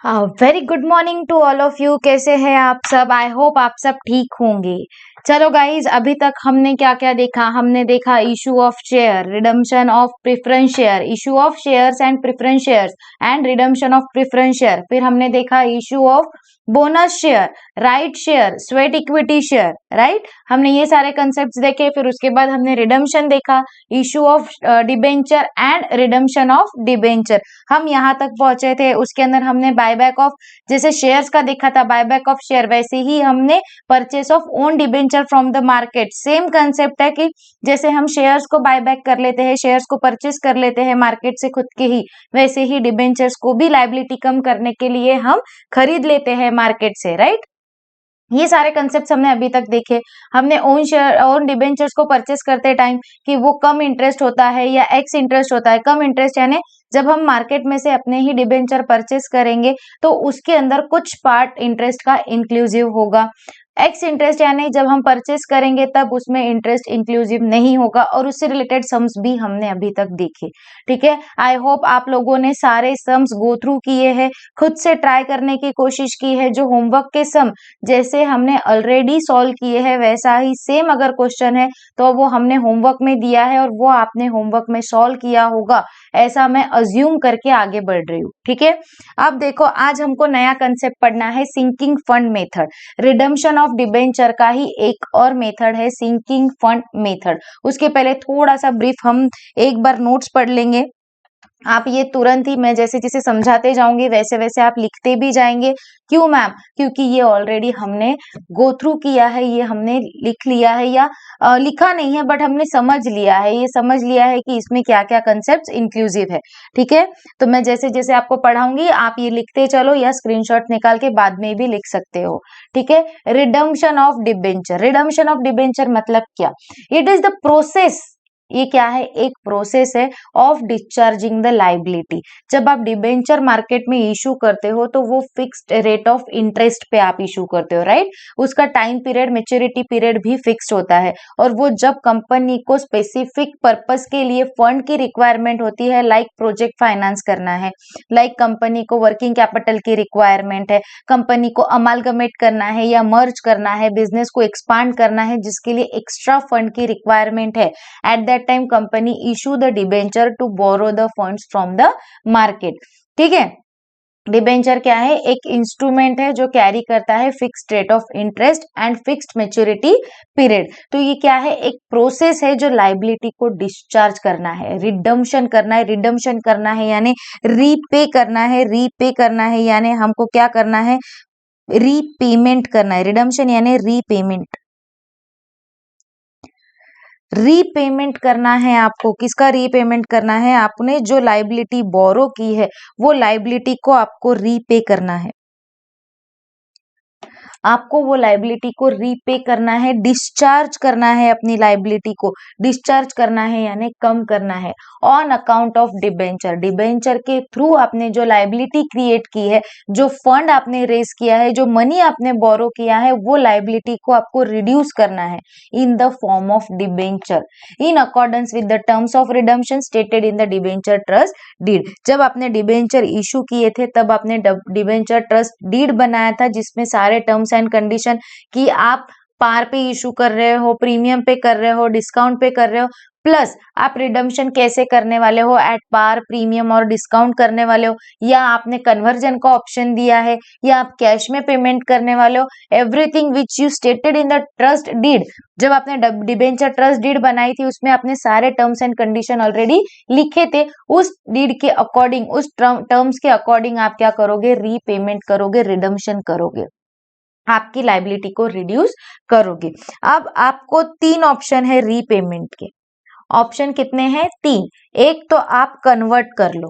Very good morning to all of you. कैसे हैं आप सब? आई होप आप सब ठीक होंगे। चलो गाइज, अभी तक हमने क्या क्या देखा? हमने देखा issue of share, redemption of preference share, issue of shares and preference shares and redemption of preference share. फिर हमने देखा issue of bonus share, right share, sweat equity share, right. हमने ये सारे कंसेप्ट देखे। फिर उसके बाद हमने रिडम्पशन देखा, issue of debenture and redemption of debenture. हम यहाँ तक पहुंचे थे। उसके अंदर हमने बायबैक ऑफ, जैसे शेयर्स का देखा था बायबैक ऑफ शेयर, वैसे ही हमने purchase of own debenture from the market. Same concept है कि जैसे हम शेयर्स को बायबैक कर लेते हैं, शेयर्स को परचेस कर लेते हैं मार्केट से खुद के ही, वैसे ही डिबेंचर्स को भी लायबिलिटी कम करने के लिए हम खरीद लेते हैं मार्केट से, राइट। ये सारे कंसेप्ट हमने अभी तक देखे। हमने ओन शेयर, ओन डिबेंचर्स को परचेस करते टाइम कि वो कम इंटरेस्ट होता है या एक्स इंटरेस्ट होता है। कम इंटरेस्ट यानी जब हम मार्केट में से अपने ही डिबेंचर परचेस करेंगे तो उसके अंदर कुछ पार्ट इंटरेस्ट का इंक्लूसिव होगा। एक्स इंटरेस्ट यानी जब हम परचेस करेंगे तब उसमें इंटरेस्ट इंक्लूसिव नहीं होगा, और उससे रिलेटेड सम्स भी हमने अभी तक देखे। ठीक है, आई होप आप लोगों ने सारे सम्स गो थ्रू किए हैं, खुद से ट्राई करने की कोशिश की है। जो होमवर्क के सम जैसे हमने ऑलरेडी सॉल्व किए हैं वैसा ही सेम अगर क्वेश्चन है तो वो हमने होमवर्क में दिया है और वो आपने होमवर्क में सॉल्व किया होगा, ऐसा मैं अज्यूम करके आगे बढ़ रही हूँ। ठीक है, अब देखो आज हमको नया कंसेप्ट पढ़ना है, sinking fund method. Redemption of debenture का ही एक और मेथड है सिंकिंग फंड मेथड। उसके पहले थोड़ा सा ब्रीफ हम एक बार नोट्स पढ़ लेंगे। आप ये तुरंत ही, मैं जैसे जैसे समझाते जाऊंगी वैसे वैसे आप लिखते भी जाएंगे। क्यों मैम? क्योंकि ये ऑलरेडी हमने गो थ्रू किया है, ये हमने लिख लिया है, या लिखा नहीं है बट हमने समझ लिया है। ये समझ लिया है कि इसमें क्या क्या कंसेप्ट इंक्लूसिव है। ठीक है, तो मैं जैसे जैसे आपको पढ़ाऊंगी आप ये लिखते चलो या स्क्रीनशॉट निकाल के बाद में भी लिख सकते हो। ठीक है, redemption of debenture. Redemption of debenture मतलब क्या? इट इज द प्रोसेस, ये क्या है? एक प्रोसेस है ऑफ डिस्चार्जिंग द लाइबिलिटी। जब आप डिबेंचर मार्केट में इशू करते हो तो वो फिक्स्ड रेट ऑफ इंटरेस्ट पे आप इशू करते हो, राइट। उसका टाइम पीरियड, मेच्योरिटी पीरियड भी फिक्स्ड होता है, और वो जब कंपनी को स्पेसिफिक पर्पस के लिए फंड की रिक्वायरमेंट होती है, लाइक प्रोजेक्ट फाइनेंस करना है, लाइक कंपनी को वर्किंग कैपिटल की रिक्वायरमेंट है, कंपनी को अमालगमेट करना है या मर्ज करना है, बिजनेस को एक्सपांड करना है जिसके लिए एक्स्ट्रा फंड की रिक्वायरमेंट है, at that time company issue the debenture to borrow the funds from the market। ठीक है, डिबेंचर क्या है? एक इंस्ट्रूमेंट है जो कैरी करता है fixed rate of interest and fixed maturity period. तो ये क्या है? एक प्रोसेस है जो लाइबिलिटी को डिस्चार्ज करना है, रिडम्पशन करना है। रिडम्पशन करना है यानी रीपे करना है, रीपे करना है यानी हमको क्या करना है? रीपेमेंट करना है। रिडम्पशन यानी रीपेमेंट, रीपेमेंट करना है आपको। किसका रीपेमेंट करना है? आपने जो लाइबिलिटी बोरो की है वो लाइबिलिटी को आपको रीपे करना है। आपको वो लाइबिलिटी को रीपे करना है, डिस्चार्ज करना है। अपनी लाइबिलिटी को डिस्चार्ज करना है यानी कम करना है on account of debenture. Debenture के थ्रू आपने जो लाइबिलिटी क्रिएट की है, जो फंड आपने रेज किया है, जो मनी आपने बोरो किया है, वो लाइबिलिटी को आपको रिड्यूस करना है in the form of debenture in accordance with the terms of redemption stated in the debenture trust deed. जब आपने डिबेंचर इशू किए थे तब आपने डिबेंचर ट्रस्ट डीड बनाया था जिसमें सारे टर्म्स एंड कंडीशन कि आप पार पे इशू कर रहे हो, प्रीमियम पे कर रहे हो, डिस्काउंट पे कर रहे हो, प्लस आप रिडम्पशन कैसे करने वाले हो, एट पार, प्रीमियम और डिस्काउंट करने वाले हो, या आपने कन्वर्जन का ऑप्शन दिया है, या आप कैश में पेमेंट करने वाले हो। Everything which you stated in the trust deed. जब आपने डिबेंचर ट्रस्ट डीड बनाई थी उसमें आपने सारे टर्म्स एंड कंडीशन ऑलरेडी लिखे थे। उस डीड के अकॉर्डिंग, उस टर्म्स के अकॉर्डिंग आप क्या करोगे? रीपेमेंट करोगे, रिडम्पशन करोगे, आपकी लाइबिलिटी को रिड्यूस करोगे। अब आपको तीन ऑप्शन है रीपेमेंट के। ऑप्शन कितने हैं? तीन। एक तो आप कन्वर्ट कर लो,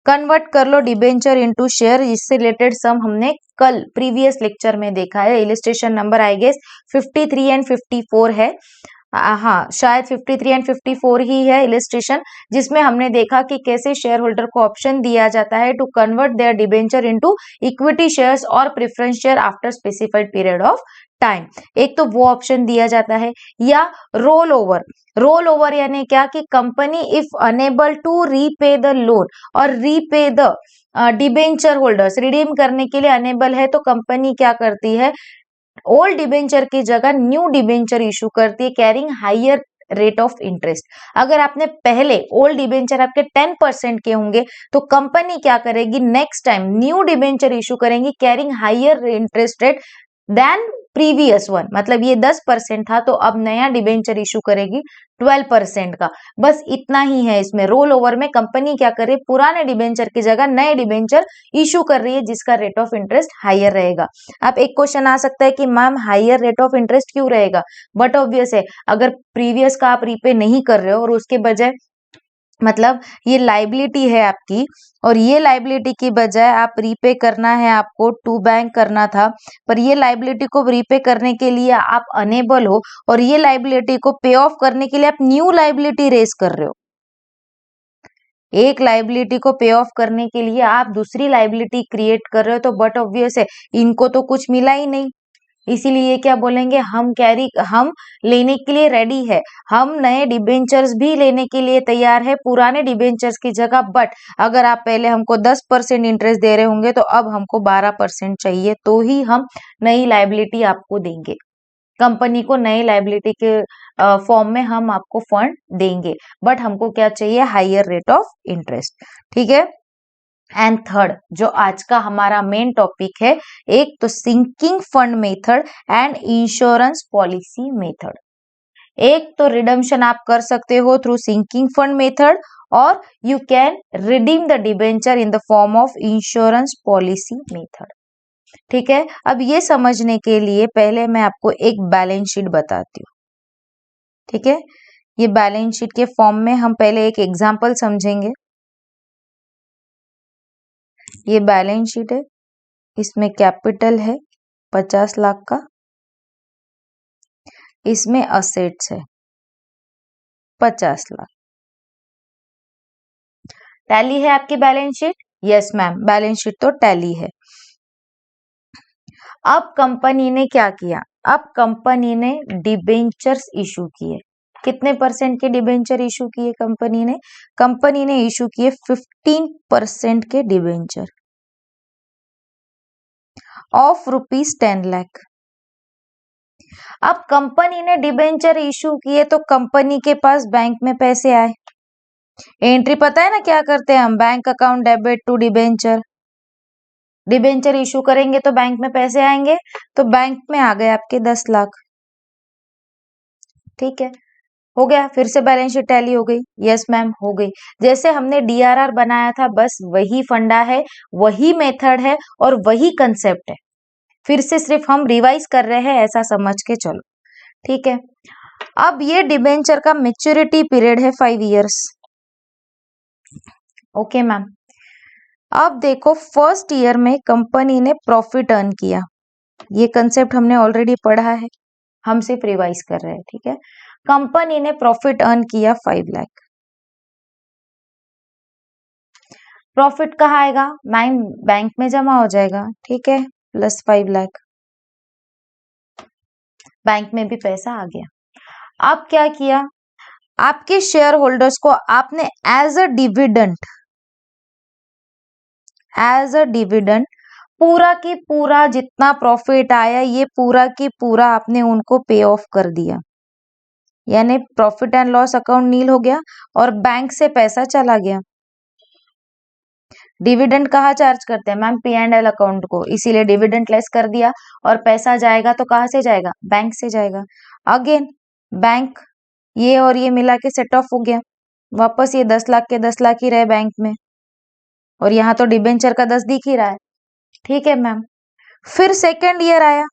कन्वर्ट कर लो डिबेंचर इनटू शेयर। इससे रिलेटेड सम हमने कल प्रीवियस लेक्चर में देखा है। Illustration number I guess 53 and 54 है। हाँ, शायद 53 एंड 54 ही है इलिस्ट्रेशन, जिसमें हमने देखा कि कैसे शेयर होल्डर को ऑप्शन दिया जाता है to convert their debenture into equity shares और preference share after specified period of time. एक तो वो ऑप्शन दिया जाता है, या रोल ओवर। रोल ओवर यानी क्या कि company if unable to repay the loan और repay the debenture holders, redeem करने के लिए अनेबल है तो कंपनी क्या करती है, ओल्ड डिबेंचर की जगह न्यू डिबेंचर इशू करती है carrying higher rate of interest. अगर आपने पहले ओल्ड डिबेंचर आपके 10% के होंगे तो कंपनी क्या करेगी, next time new debenture issue करेंगी carrying higher interest rate than previous one. मतलब ये 10% था तो अब नया डिबेंचर इशू करेगी 12% का। बस इतना ही है इसमें। रोल ओवर में कंपनी क्या करे, पुराने डिबेंचर की जगह नए डिबेंचर इशू कर रही है जिसका रेट ऑफ इंटरेस्ट हायर रहेगा। अब एक क्वेश्चन आ सकता है कि ma'am higher rate of interest क्यों रहेगा, बट ऑब्वियस है, अगर प्रीवियस का आप रीपे नहीं कर रहे हो और उसके बजाय, मतलब ये लाइबिलिटी है आपकी और ये लाइबिलिटी की बजाय आप रीपे करना है, आपको टू बैंक करना था, पर ये लाइबिलिटी को रीपे करने के लिए आप अनेबल हो और ये लाइबिलिटी को पे ऑफ करने के लिए आप न्यू लाइबिलिटी रेज कर रहे हो। एक लाइबिलिटी को पे ऑफ करने के लिए आप दूसरी लाइबिलिटी क्रिएट कर रहे हो, तो बट ऑब्वियस है इनको तो कुछ मिला ही नहीं, इसीलिए क्या बोलेंगे, हम लेने के लिए रेडी है, हम नए डिबेंचर्स भी लेने के लिए तैयार है पुराने डिबेंचर्स की जगह। बट अगर आप पहले हमको 10% इंटरेस्ट दे रहे होंगे तो अब हमको 12% चाहिए, तो ही हम नई लाइबिलिटी आपको देंगे। कंपनी को नई लाइबिलिटी के फॉर्म में हम आपको फंड देंगे, बट हमको क्या चाहिए, हायर रेट ऑफ इंटरेस्ट। ठीक है। एंड थर्ड, जो आज का हमारा मेन टॉपिक है, एक तो sinking fund method and insurance policy method. एक तो रिडम्पशन आप कर सकते हो थ्रू सिंकिंग फंड मेथड, और you can redeem the debenture in the form of insurance policy method. ठीक है। अब ये समझने के लिए पहले मैं आपको एक बैलेंस शीट बताती हूँ। ठीक है। ये बैलेंस शीट के फॉर्म में हम पहले एक एग्जांपल समझेंगे। ये बैलेंस शीट है, इसमें कैपिटल है 50 लाख का, इसमें असेट्स है 50 लाख। टैली है आपकी balance sheet? Yes ma'am, balance sheet तो टैली है। अब कंपनी ने क्या किया, अब कंपनी ने डिबेंचर्स इशू किए। कितने परसेंट के डिबेंचर इशू किए कंपनी ने? कंपनी ने इशू किए 15% के डिबेंचर ऑफ ₹10 लाख। अब कंपनी ने डिबेंचर इशू किए तो कंपनी के पास बैंक में पैसे आए। एंट्री पता है ना क्या करते हैं हम, bank account debit to debenture. Debenture issue करेंगे तो बैंक में पैसे आएंगे, तो बैंक में आ गए आपके 10 लाख। ठीक है, हो गया। फिर से बैलेंस शीट टैली हो गई? यस मैम, हो गई। जैसे हमने डीआरआर बनाया था, बस वही फंडा है, वही मेथड है और वही कंसेप्ट है। फिर से सिर्फ हम रिवाइज कर रहे हैं, ऐसा समझ के चलो। ठीक है। अब ये डिबेंचर का मेच्योरिटी पीरियड है 5 इयर्स। Okay ma'am. अब देखो, फर्स्ट ईयर में कंपनी ने प्रॉफिट अर्न किया। ये कंसेप्ट हमने ऑलरेडी पढ़ा है, हम सिर्फ रिवाइज कर रहे हैं। ठीक है। कंपनी ने प्रॉफिट अर्न किया 5 लाख। प्रॉफिट कहाँ आएगा? बैंक में जमा हो जाएगा। ठीक है, प्लस 5 लाख, बैंक में भी पैसा आ गया। अब क्या किया, आपके शेयर होल्डर्स को आपने एज अ डिविडेंड पूरा की पूरा जितना प्रॉफिट आया, ये पूरा की पूरा आपने उनको पे ऑफ कर दिया। यानी प्रॉफिट एंड लॉस अकाउंट नील हो गया और बैंक से पैसा चला गया। डिविडेंड कहाँ चार्ज करते हैं मैम? P&L अकाउंट को, इसीलिए डिविडेंड लेस कर दिया और पैसा जाएगा तो कहाँ से जाएगा? बैंक से जाएगा। अगेन बैंक, ये और ये मिला के सेट ऑफ हो गया, वापस ये 10 लाख के 10 लाख ही रहे बैंक में, और यहाँ तो डिबेंचर का 10 दिख ही रहा है। ठीक है मैम। फिर सेकेंड ईयर आया,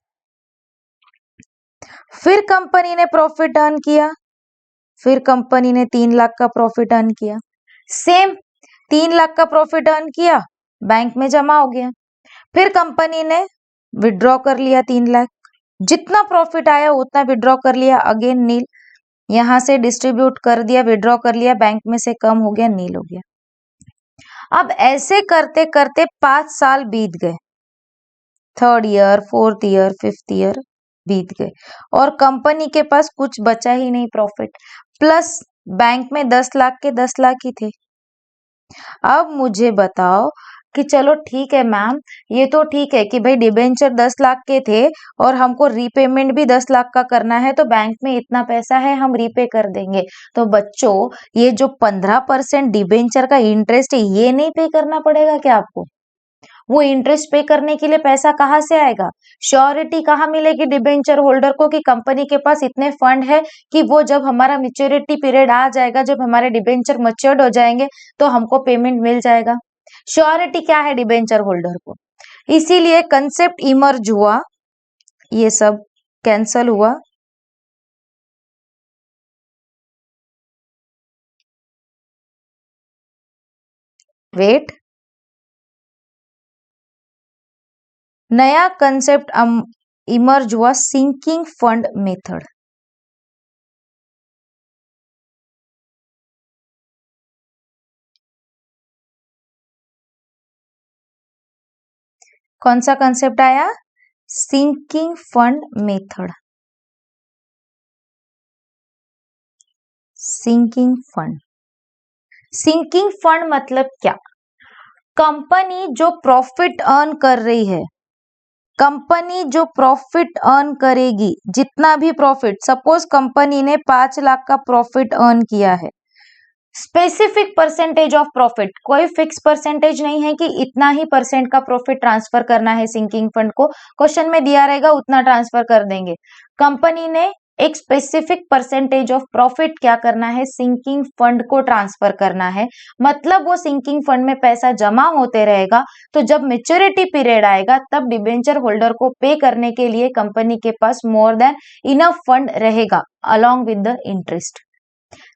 फिर कंपनी ने प्रॉफिट अर्न किया, फिर कंपनी ने 3 लाख का प्रॉफिट अर्न किया। सेम 3 लाख का प्रॉफिट अर्न किया, बैंक में जमा हो गया। फिर कंपनी ने विड्रॉ कर लिया 3 लाख, जितना प्रॉफिट आया उतना विड्रॉ कर लिया, अगेन नील। यहां से डिस्ट्रीब्यूट कर दिया, विड्रॉ कर लिया, बैंक में से कम हो गया, नील हो गया। अब ऐसे करते करते 5 साल बीत गए। Third year, fourth year, fifth year, बीत गए और कंपनी के पास कुछ बचा ही नहीं प्रॉफिट, प्लस बैंक में 10 लाख के 10 लाख ही थे। अब मुझे बताओ कि चलो ठीक है मैम, ये तो ठीक है कि भाई डिबेंचर 10 लाख के थे और हमको रीपेमेंट भी 10 लाख का करना है, तो बैंक में इतना पैसा है हम रीपे कर देंगे। तो बच्चों, ये जो 15% डिबेंचर का इंटरेस्ट है, ये नहीं पे करना पड़ेगा क्या आपको? वो इंटरेस्ट पे करने के लिए पैसा कहाँ से आएगा? श्योरिटी कहाँ मिलेगी डिबेंचर होल्डर को कि कंपनी के पास इतने फंड है कि वो जब हमारा मैच्योरिटी पीरियड आ जाएगा, जब हमारे डिबेंचर मैच्योर्ड हो जाएंगे, तो हमको पेमेंट मिल जाएगा। श्योरिटी क्या है डिबेंचर होल्डर को? इसीलिए कंसेप्ट इमर्ज हुआ, ये सब कैंसल हुआ। वेट, नया कंसेप्ट इमर्ज हुआ, सिंकिंग फंड मेथड। कौन सा कंसेप्ट आया? Sinking fund method. Sinking fund, sinking fund मतलब क्या? कंपनी जो प्रॉफिट अर्न कर रही है, कंपनी जो प्रॉफिट अर्न करेगी, जितना भी प्रॉफिट, सपोज कंपनी ने 5 लाख का प्रॉफिट अर्न किया है, स्पेसिफिक परसेंटेज ऑफ प्रॉफिट, कोई फिक्स परसेंटेज नहीं है कि इतना ही परसेंट का प्रॉफिट ट्रांसफर करना है सिंकिंग फंड को, क्वेश्चन में दिया रहेगा उतना ट्रांसफर कर देंगे। कंपनी ने एक स्पेसिफिक परसेंटेज ऑफ प्रॉफिट क्या करना है, सिंकिंग फंड को ट्रांसफर करना है। मतलब वो सिंकिंग फंड में पैसा जमा होते रहेगा, तो जब मेच्योरिटी पीरियड आएगा तब डिबेंचर होल्डर को पे करने के लिए कंपनी के पास मोर देन इनफ फंड रहेगा along with the interest.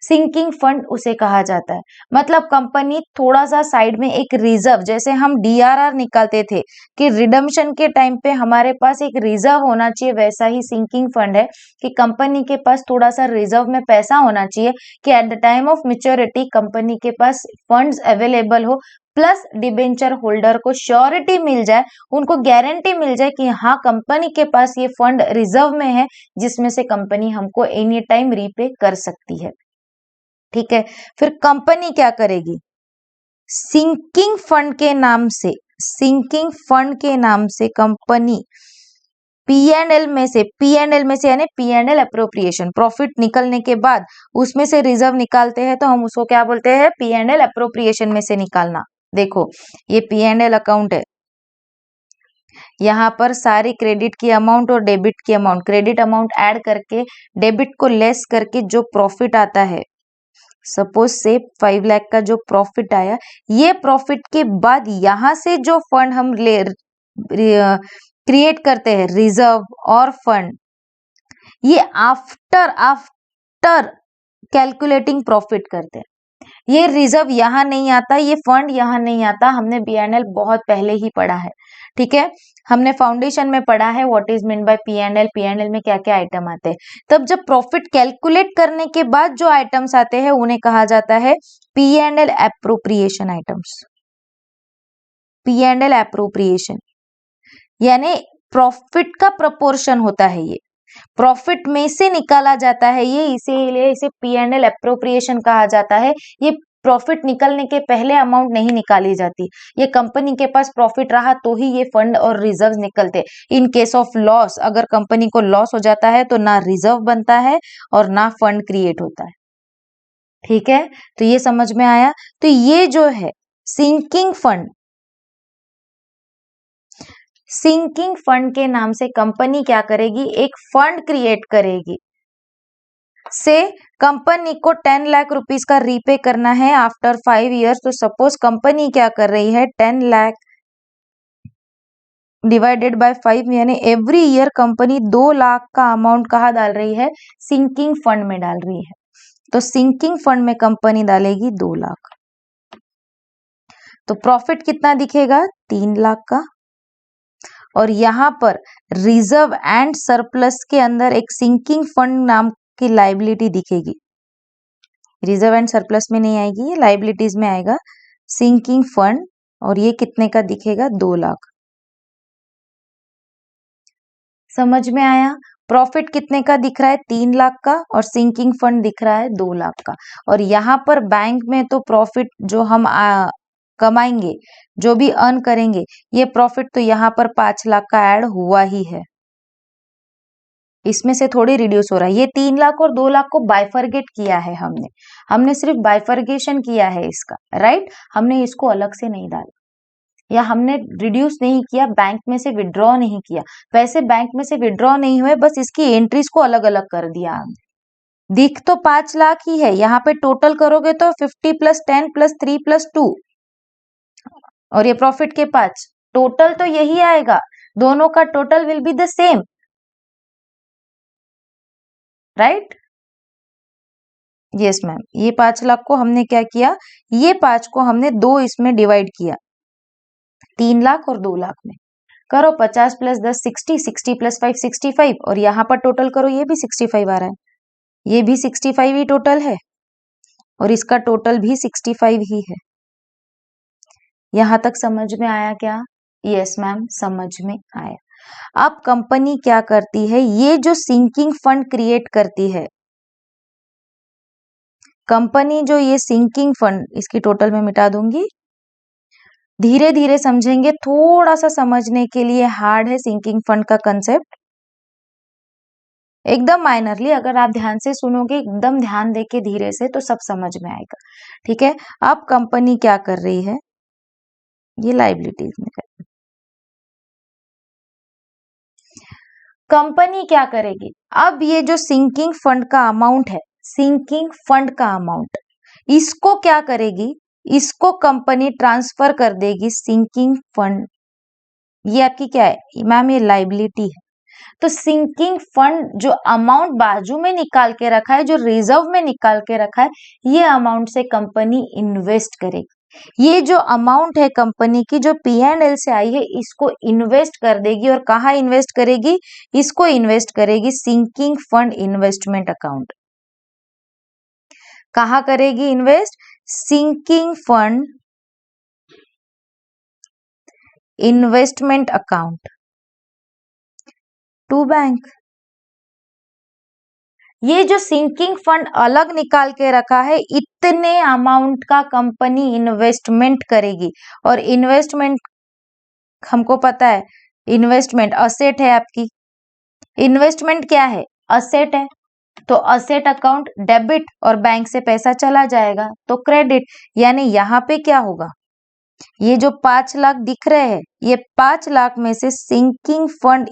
Sinking fund उसे कहा जाता है। मतलब कंपनी थोड़ा सा साइड में एक रिजर्व, जैसे हम डीआरआर निकालते थे कि रिडम्पशन के टाइम पे हमारे पास एक रिजर्व होना चाहिए, वैसा ही सिंकिंग फंड है कि कंपनी के पास थोड़ा सा रिजर्व में पैसा होना चाहिए कि eight the time of maturity company के पास फंड्स अवेलेबल हो, प्लस डिबेंचर होल्डर को श्योरिटी मिल जाए, उनको गारंटी मिल जाए कि हाँ कंपनी के पास ये फंड रिजर्व में है, जिसमें से कंपनी हमको एनी टाइम रीपे कर सकती है। ठीक है, फिर कंपनी क्या करेगी? सिंकिंग फंड के नाम से, सिंकिंग फंड के नाम से कंपनी पीएनएल में से, पीएनएल में से यानी पीएनएल अप्रोप्रिएशन, प्रॉफिट निकलने के बाद उसमें से रिजर्व निकालते हैं, तो हम उसको क्या बोलते हैं? पीएनएल अप्रोप्रिएशन में से निकालना। देखो ये पीएनएल अकाउंट है, यहाँ पर सारी क्रेडिट की अमाउंट और डेबिट की अमाउंट, क्रेडिट अमाउंट ऐड करके डेबिट को लेस करके जो प्रॉफिट आता है, सपोज से 5 लाख का जो प्रॉफिट आया, ये प्रॉफिट के बाद यहां से जो फंड हम ले क्रिएट करते हैं, रिजर्व और फंड, ये आफ्टर आफ्टर कैलकुलेटिंग प्रॉफिट करते हैं। ये रिजर्व यहाँ नहीं आता, ये फंड यहाँ नहीं आता, हमने बीएनएल बहुत पहले ही पढ़ा है। ठीक है, हमने फाउंडेशन में पढ़ा है what is mean by PNL, PNL में क्या क्या आइटम आते हैं। तब जब प्रॉफिट कैलकुलेट करने के बाद जो आइटम्स आते हैं उन्हें कहा जाता है PNL appropriation items. PNL appropriation यानी प्रॉफिट का प्रपोर्शन होता है, ये प्रॉफिट में से निकाला जाता है, ये इसीलिए इसे पीएनएल एप्रोप्रिएशन कहा जाता है। ये प्रॉफिट निकलने के पहले अमाउंट नहीं निकाली जाती, ये कंपनी के पास प्रॉफिट रहा तो ही ये फंड और रिजर्व निकलते। इन केस ऑफ लॉस, अगर कंपनी को लॉस हो जाता है तो ना रिजर्व बनता है और ना फंड क्रिएट होता है। ठीक है, तो ये समझ में आया। तो ये जो है सिंकिंग फंड, सिंकिंग फंड के नाम से कंपनी क्या करेगी? एक फंड क्रिएट करेगी, से कंपनी को 10 लाख रुपीस का रीपे करना है आफ्टर 5 इयर्स। तो सपोज कंपनी क्या कर रही है, 10 लाख डिवाइडेड बाय 5 यानी एवरी ईयर कंपनी 2 लाख का अमाउंट कहाँ डाल रही है? सिंकिंग फंड में डाल रही है। तो सिंकिंग फंड में कंपनी डालेगी 2 लाख, तो प्रॉफिट कितना दिखेगा? 3 लाख का। और यहाँ पर रिजर्व एंड सरप्लस के अंदर एक सिंकिंग फंड नाम की लाइबिलिटी दिखेगी। रिजर्व एंड सरप्लस में नहीं आएगी, ये लाइबिलिटीज में आएगा सिंकिंग फंड, और ये कितने का दिखेगा? 2 लाख। समझ में आया? प्रॉफिट कितने का दिख रहा है? 3 लाख का, और सिंकिंग फंड दिख रहा है 2 लाख का। और यहाँ पर बैंक में तो प्रॉफिट जो हम कमाएंगे, जो भी अर्न करेंगे, ये प्रॉफिट तो यहाँ पर 5 लाख का ऐड हुआ ही है, इसमें से थोड़ी रिड्यूस हो रहा है। ये 3 लाख और 2 लाख को बाइफरगेट किया है हमने सिर्फ बाइफरगेशन किया है इसका, राइट। हमने इसको अलग से नहीं डाला, या हमने रिड्यूस नहीं किया, बैंक में से विड्रॉ नहीं किया, पैसे बैंक में से विड्रॉ नहीं हुए, बस इसकी एंट्रीज को अलग अलग कर दिया हमने। दिख तो 5 लाख ही है, यहाँ पे टोटल करोगे तो 50 + 10 + 3 + 2, और ये प्रॉफिट के 5, टोटल तो यही आएगा, दोनों का total will be the same, right. Yes ma'am, ये 5 लाख को हमने क्या किया, ये 5 को हमने 2 इसमें डिवाइड किया, 3 लाख और 2 लाख में। करो 50 + 10 60, 60 + 5 65, और यहाँ पर टोटल करो, ये भी 65 आ रहा है, ये भी 65 ही टोटल है, और इसका टोटल भी 65 ही है। यहाँ तक समझ में आया क्या? यस मैम, समझ में आया। अब कंपनी क्या करती है, ये जो सिंकिंग फंड क्रिएट करती है कंपनी, जो ये सिंकिंग फंड, इसकी टोटल में मिटा दूंगी, धीरे धीरे समझेंगे, थोड़ा सा समझने के लिए हार्ड है सिंकिंग फंड का कंसेप्ट, एकदम माइनरली, अगर आप ध्यान से सुनोगे, एकदम ध्यान देके धीरे से, तो सब समझ में आएगा, ठीक है। अब कंपनी क्या कर रही है, ये लायबिलिटीज में कर, कंपनी क्या करेगी, अब ये जो सिंकिंग फंड का अमाउंट है, सिंकिंग फंड का अमाउंट, इसको क्या करेगी, इसको कंपनी ट्रांसफर कर देगी सिंकिंग फंड। ये आपकी क्या है मैम, ये लायबिलिटी है। तो सिंकिंग फंड जो अमाउंट बाजू में निकाल के रखा है, जो रिजर्व में निकाल के रखा है, ये अमाउंट से कंपनी इन्वेस्ट करेगी। ये जो अमाउंट है कंपनी की, जो P&L से आई है, इसको इन्वेस्ट कर देगी, और कहाँ इन्वेस्ट करेगी, इसको इन्वेस्ट करेगी सिंकिंग फंड इन्वेस्टमेंट अकाउंट। कहाँ करेगी invest, sinking fund investment account to bank. ये जो सिंकिंग फंड अलग निकाल के रखा है, इतने अमाउंट का कंपनी इन्वेस्टमेंट करेगी, और इन्वेस्टमेंट हमको पता है, इन्वेस्टमेंट असेट है आपकी, इन्वेस्टमेंट क्या है, असेट है, तो असेट अकाउंट डेबिट, और बैंक से पैसा चला जाएगा तो क्रेडिट। यानी यहाँ पे क्या होगा, ये जो 5 लाख दिख रहे हैं, ये 5 लाख में से सिंकिंग फंड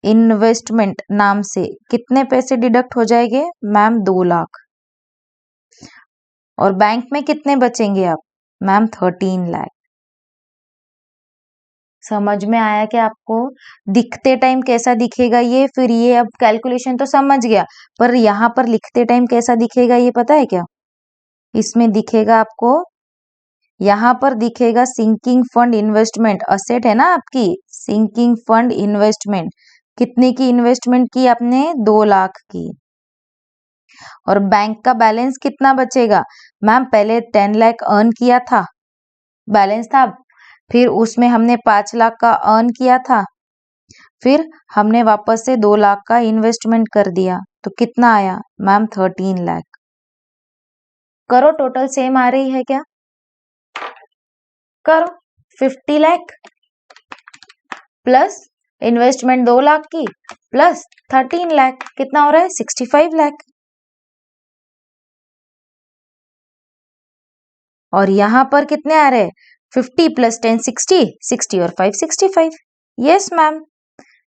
इन्वेस्टमेंट नाम से कितने पैसे डिडक्ट हो जाएंगे मैम, 2 लाख, और बैंक में कितने बचेंगे आप मैम, 13 लाख। समझ में आया क्या आपको? दिखते टाइम कैसा दिखेगा ये, फिर ये अब कैलकुलेशन तो समझ गया, पर यहाँ पर लिखते टाइम कैसा दिखेगा ये पता है क्या? इसमें दिखेगा आपको, यहाँ पर दिखेगा सिंकिंग फंड इन्वेस्टमेंट, असेट है ना आपकी, सिंकिंग फंड इन्वेस्टमेंट, कितने की इन्वेस्टमेंट की आपने, 2 लाख की, और बैंक का बैलेंस कितना बचेगा मैम, पहले 10 लाख अर्न किया था, बैलेंस था, फिर उसमें हमने 5 लाख का अर्न किया था, फिर हमने वापस से 2 लाख का इन्वेस्टमेंट कर दिया, तो कितना आया मैम, 13 लाख। करो टोटल सेम आ रही है क्या, करो 50 लाख प्लस इन्वेस्टमेंट 2 लाख की प्लस 13 लाख, कितना हो रहा है, 65 लाख। और यहां पर कितने आ रहे हैं, 50 + 10 60, 60 और 5 65। यस मैम,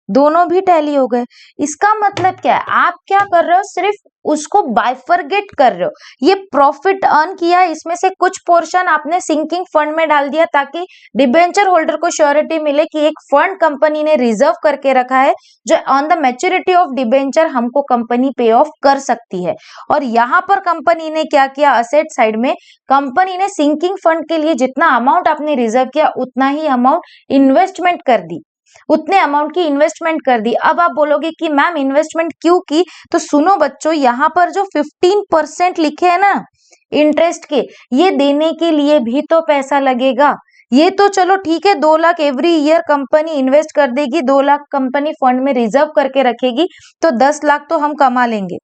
दोनों भी टैली हो गए। इसका मतलब क्या है, आप क्या कर रहे हो, सिर्फ उसको बाइफरगेट कर रहे हो। ये प्रॉफिट अर्न किया, इसमें से कुछ पोर्शन आपने सिंकिंग फंड में डाल दिया, ताकि डिबेंचर होल्डर को श्योरिटी मिले कि एक फंड कंपनी ने रिजर्व करके रखा है, जो on the maturity of debenture हमको कंपनी पे ऑफ कर सकती है। और यहाँ पर कंपनी ने क्या किया, असेट साइड में कंपनी ने सिंकिंग फंड के लिए जितना अमाउंट आपने रिजर्व किया, उतना ही अमाउंट इन्वेस्टमेंट कर दी, उतने अमाउंट की इन्वेस्टमेंट कर दी। अब आप बोलोगे कि मैम इन्वेस्टमेंट क्यों की, तो सुनो बच्चों, यहाँ पर जो 15% लिखे हैं ना इंटरेस्ट के, ये देने के लिए भी तो पैसा लगेगा। ये तो चलो ठीक है, 2 lakh every year company invest कर देगी, 2 लाख कंपनी फंड में रिजर्व करके रखेगी, तो 10 लाख तो हम कमा लेंगे।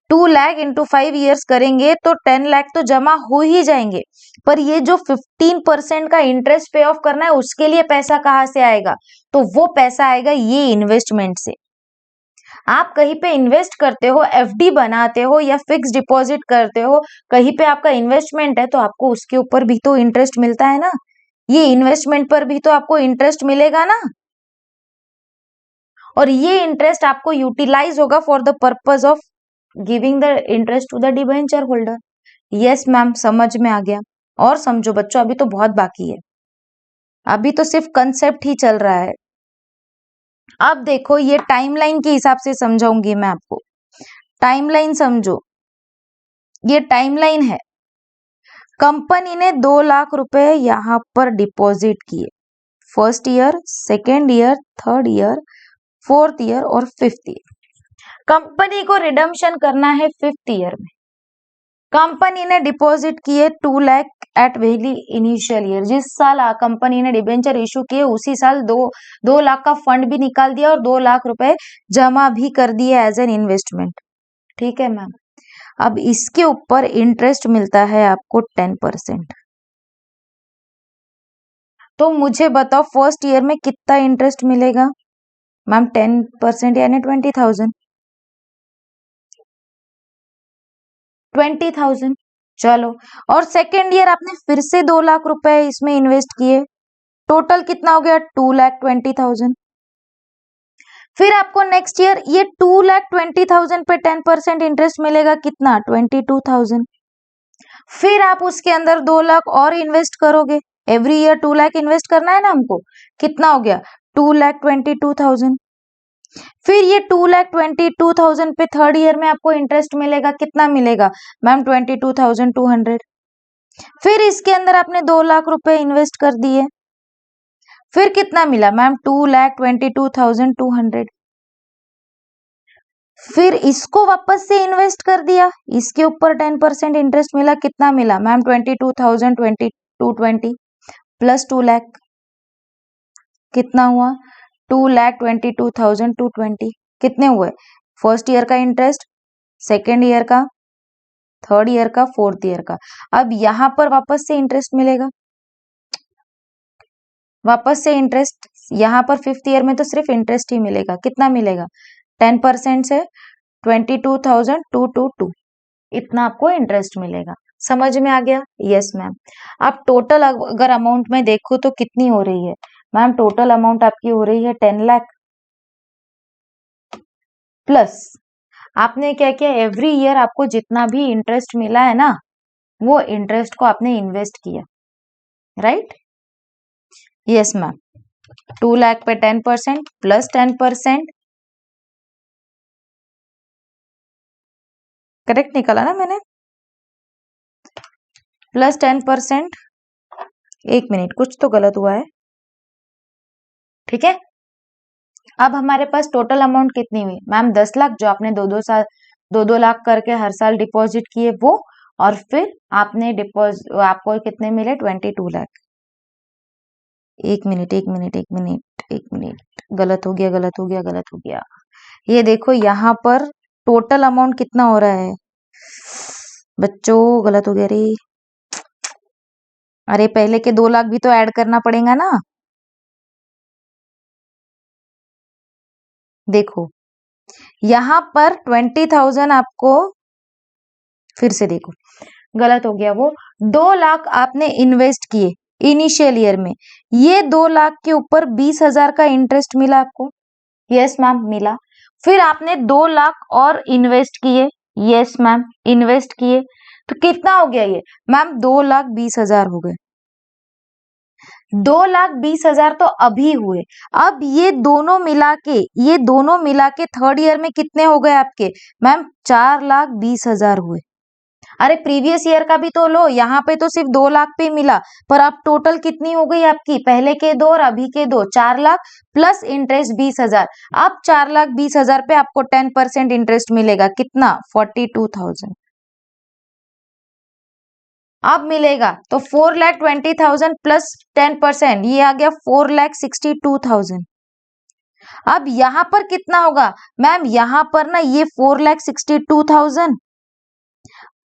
2 लाख इंटू 5 ईयर्स करेंगे तो 10 लाख तो जमा हो ही जाएंगे। पर ये जो 15% का इंटरेस्ट पे ऑफ करना है, उसके लिए पैसा कहाँ से आएगा? तो वो पैसा आएगा ये इन्वेस्टमेंट से। आप कहीं पे इन्वेस्ट करते हो, एफडी बनाते हो या फिक्स डिपॉजिट करते हो, कहीं पे आपका इन्वेस्टमेंट है, तो आपको उसके ऊपर भी तो इंटरेस्ट मिलता है ना। ये इन्वेस्टमेंट पर भी तो आपको इंटरेस्ट मिलेगा ना, और ये इंटरेस्ट आपको यूटिलाइज होगा for the purpose of giving the interest to the debenture holder. Yes ma'am, समझ में आ गया। और समझो बच्चों, अभी तो बहुत बाकी है, अभी तो सिर्फ कंसेप्ट ही चल रहा है। अब देखो, ये टाइमलाइन के हिसाब से समझाऊंगी मैं आपको। टाइमलाइन समझो, ये टाइमलाइन है। कंपनी ने 2 लाख रुपए यहां पर डिपॉजिट किए, first year, second year, third year, fourth year और फिफ्थ ईयर। कंपनी को रिडम्पशन करना है फिफ्थ ईयर में। कंपनी ने डिपॉजिट किए 2 lakh at very initial year. जिस साल कंपनी ने डिबेंचर इशू किए, उसी साल 2 लाख का फंड भी निकाल दिया और 2 लाख रुपए जमा भी कर दिए एज एन इन्वेस्टमेंट। ठीक है मैम। अब इसके ऊपर इंटरेस्ट मिलता है आपको 10%। तो मुझे बताओ फर्स्ट ईयर में कितना इंटरेस्ट मिलेगा मैम? 10% यानी 20,000। 20,000। चलो, और सेकेंड ईयर आपने फिर से 2 लाख रुपए इसमें इन्वेस्ट किए, टोटल कितना हो गया? 2,20,000। फिर आपको नेक्स्ट ईयर ये 2,20,000 पे 10% इंटरेस्ट मिलेगा, कितना? 22,000। फिर आप उसके अंदर 2 लाख और इन्वेस्ट करोगे, एवरी ईयर 2 लाख इन्वेस्ट करना है ना हमको, कितना हो गया? 2,22,000। फिर ये 2,22,000 पे थर्ड ईयर में आपको इंटरेस्ट मिलेगा, कितना मिलेगा मैम? 22,200। फिर इसके अंदर आपने 2 लाख रुपए इन्वेस्ट कर दिए, फिर कितना मिला मैम? 2,22,200। फिर इसको वापस से इन्वेस्ट कर दिया, इसके ऊपर 10% इंटरेस्ट मिला, कितना मिला मैम? 22,220 प्लस 2 लाख, कितना हुआ? 2,22,220। कितने हुए? फर्स्ट ईयर का इंटरेस्ट, सेकेंड ईयर का, थर्ड ईयर का, फोर्थ ईयर का। अब यहां पर वापस से इंटरेस्ट मिलेगा, वापस से इंटरेस्ट। यहां पर फिफ्थ ईयर में तो सिर्फ इंटरेस्ट ही मिलेगा, कितना मिलेगा? 10% से 22,222, इतना आपको इंटरेस्ट मिलेगा। समझ में आ गया? Yes ma'am. आप टोटल अगर अमाउंट में देखो तो कितनी हो रही है मैम? टोटल अमाउंट आपकी हो रही है 10 लाख, प्लस आपने क्या किया, एवरी ईयर आपको जितना भी इंटरेस्ट मिला है ना, वो इंटरेस्ट को आपने इन्वेस्ट किया, राइट? Yes ma'am. 2 लाख पे 10% प्लस 10%, करेक्ट निकाला ना मैंने? प्लस 10%। एक मिनट, कुछ तो गलत हुआ है। ठीक है, अब हमारे पास टोटल अमाउंट कितनी हुई मैम? 10 लाख, जो आपने 2-2 लाख करके हर साल डिपॉजिट किए वो, और फिर आपने डिपॉजिट, आपको कितने मिले? 22 लाख। एक मिनट, एक मिनट, एक मिनट, एक मिनट, गलत हो गया, गलत हो गया, गलत हो गया। ये देखो यहाँ पर टोटल अमाउंट कितना हो रहा है बच्चों? गलत हो गया रे। अरे पहले के 2 लाख भी तो ऐड करना पड़ेगा ना। देखो यहाँ पर 20,000 आपको, फिर से देखो गलत हो गया, वो 2 लाख आपने इन्वेस्ट किए इनिशियल ईयर में, ये 2 लाख के ऊपर 20,000 का इंटरेस्ट मिला आपको। यस मैम, मिला। फिर आपने 2 लाख और इन्वेस्ट किए। यस मैम, इन्वेस्ट किए, तो कितना हो गया ये मैम? 2,20,000 हो गए। 2,20,000 तो अभी हुए। अब ये दोनों मिला के, ये दोनों मिला के थर्ड ईयर में कितने हो गए आपके मैम? 4,20,000 हुए। अरे प्रीवियस ईयर का भी तो लो, यहाँ पे तो सिर्फ 2 लाख पे मिला, पर अब टोटल कितनी हो गई आपकी? पहले के 2 और अभी के 2, 4 लाख प्लस इंटरेस्ट 20,000। अब 4,20,000 पे आपको 10% इंटरेस्ट मिलेगा, कितना? 42,000। अब मिलेगा तो 4,20,000 प्लस 10%, ये आ गया 4,62,000। अब यहाँ पर कितना होगा मैम, यहाँ पर ना ये 4,62,000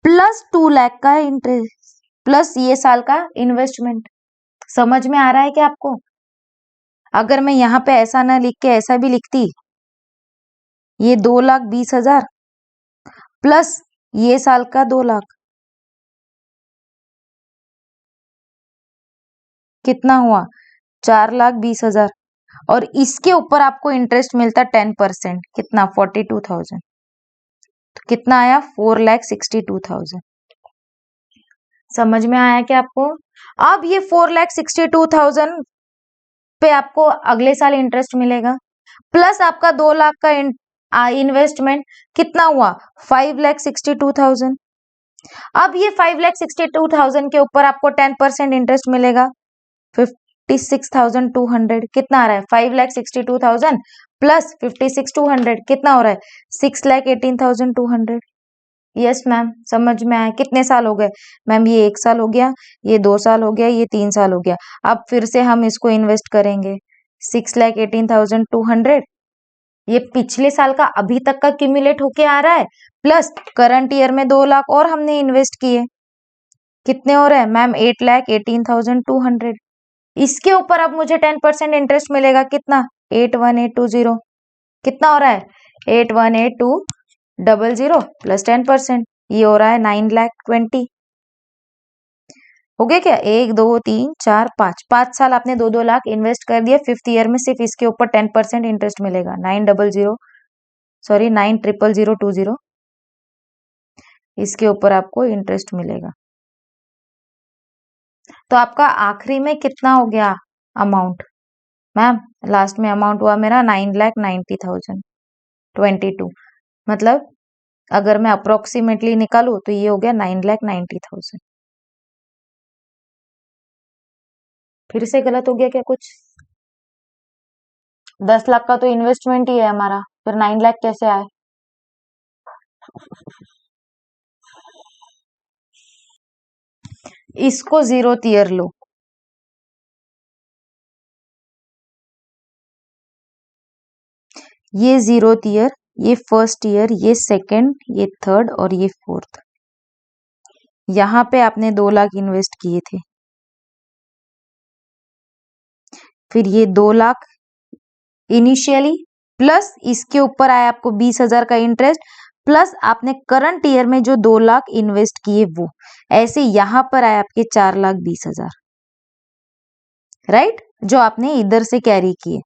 प्लस 2 लाख का इंटरेस्ट प्लस ये साल का इन्वेस्टमेंट। समझ में आ रहा है क्या आपको? अगर मैं यहाँ पे ऐसा ना लिख के ऐसा भी लिखती, ये 2,20,000 प्लस ये साल का 2 लाख, कितना हुआ 4,20,000, और इसके ऊपर आपको इंटरेस्ट मिलता 10%, कितना 42,000, तो कितना आया 4,62,000। समझ में आया क्या आपको? अब ये 4,62,000 पे आपको अगले साल इंटरेस्ट मिलेगा, प्लस आपका 2 लाख का इन्वेस्टमेंट, कितना हुआ 5,62,000। अब ये 5,62,000 के ऊपर आपको 10% इंटरेस्ट मिलेगा 56,200, कितना आ रहा है 5,62,000 प्लस 56,200, कितना हो रहा है 6,18,200। यस मैम, समझ में आया। कितने साल हो गए मैम? ये 1 साल हो गया, ये 2 साल हो गया, ये 3 साल हो गया। अब फिर से हम इसको इन्वेस्ट करेंगे 6,18,200, ये पिछले साल का अभी तक का क्यूमुलेट होके आ रहा है, प्लस करंट ईयर में 2 लाख और हमने इन्वेस्ट किए, कितने हो रहे हैं मैम 8,18,200। इसके ऊपर अब मुझे 10% इंटरेस्ट मिलेगा, कितना 8,18,20, कितना हो रहा है 8,18,200 प्लस 10%, ये हो रहा है 9,20,000। हो गया क्या? 1, 2, 3, 4, 5 आपने 2-2 लाख इन्वेस्ट कर दिए, 5th ईयर में सिर्फ इसके ऊपर 10% इंटरेस्ट मिलेगा 9,020, इसके ऊपर आपको इंटरेस्ट मिलेगा। तो आपका आखिरी में कितना हो गया अमाउंट मैम? लास्ट में अमाउंट हुआ मेरा 9,90,022, मतलब अगर मैं अप्रोक्सीमेटली निकालू तो ये हो गया 9,90,000। फिर से गलत हो गया क्या कुछ? 10 लाख का तो इन्वेस्टमेंट ही है हमारा, फिर 9 लाख कैसे आए? इसको 0th ईयर लो, ये 0th ईयर, ये 1st ईयर, ये 2nd, ये 3rd और ये 4th। यहाँ पे आपने 2 लाख इन्वेस्ट किए थे, फिर ये 2 लाख इनिशियली, प्लस इसके ऊपर आया आपको 20,000 का इंटरेस्ट, प्लस आपने करंट ईयर में जो 2 लाख इन्वेस्ट किए वो, ऐसे यहाँ पर आया आपके 4,20,000, राइट, जो आपने इधर से कैरी किए।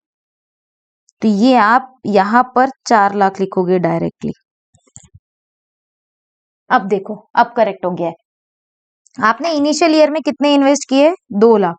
तो ये आप यहाँ पर 4 लाख लिखोगे डायरेक्टली। अब देखो, अब करेक्ट हो गया है। आपने इनिशियल ईयर में कितने इन्वेस्ट किए 2 लाख,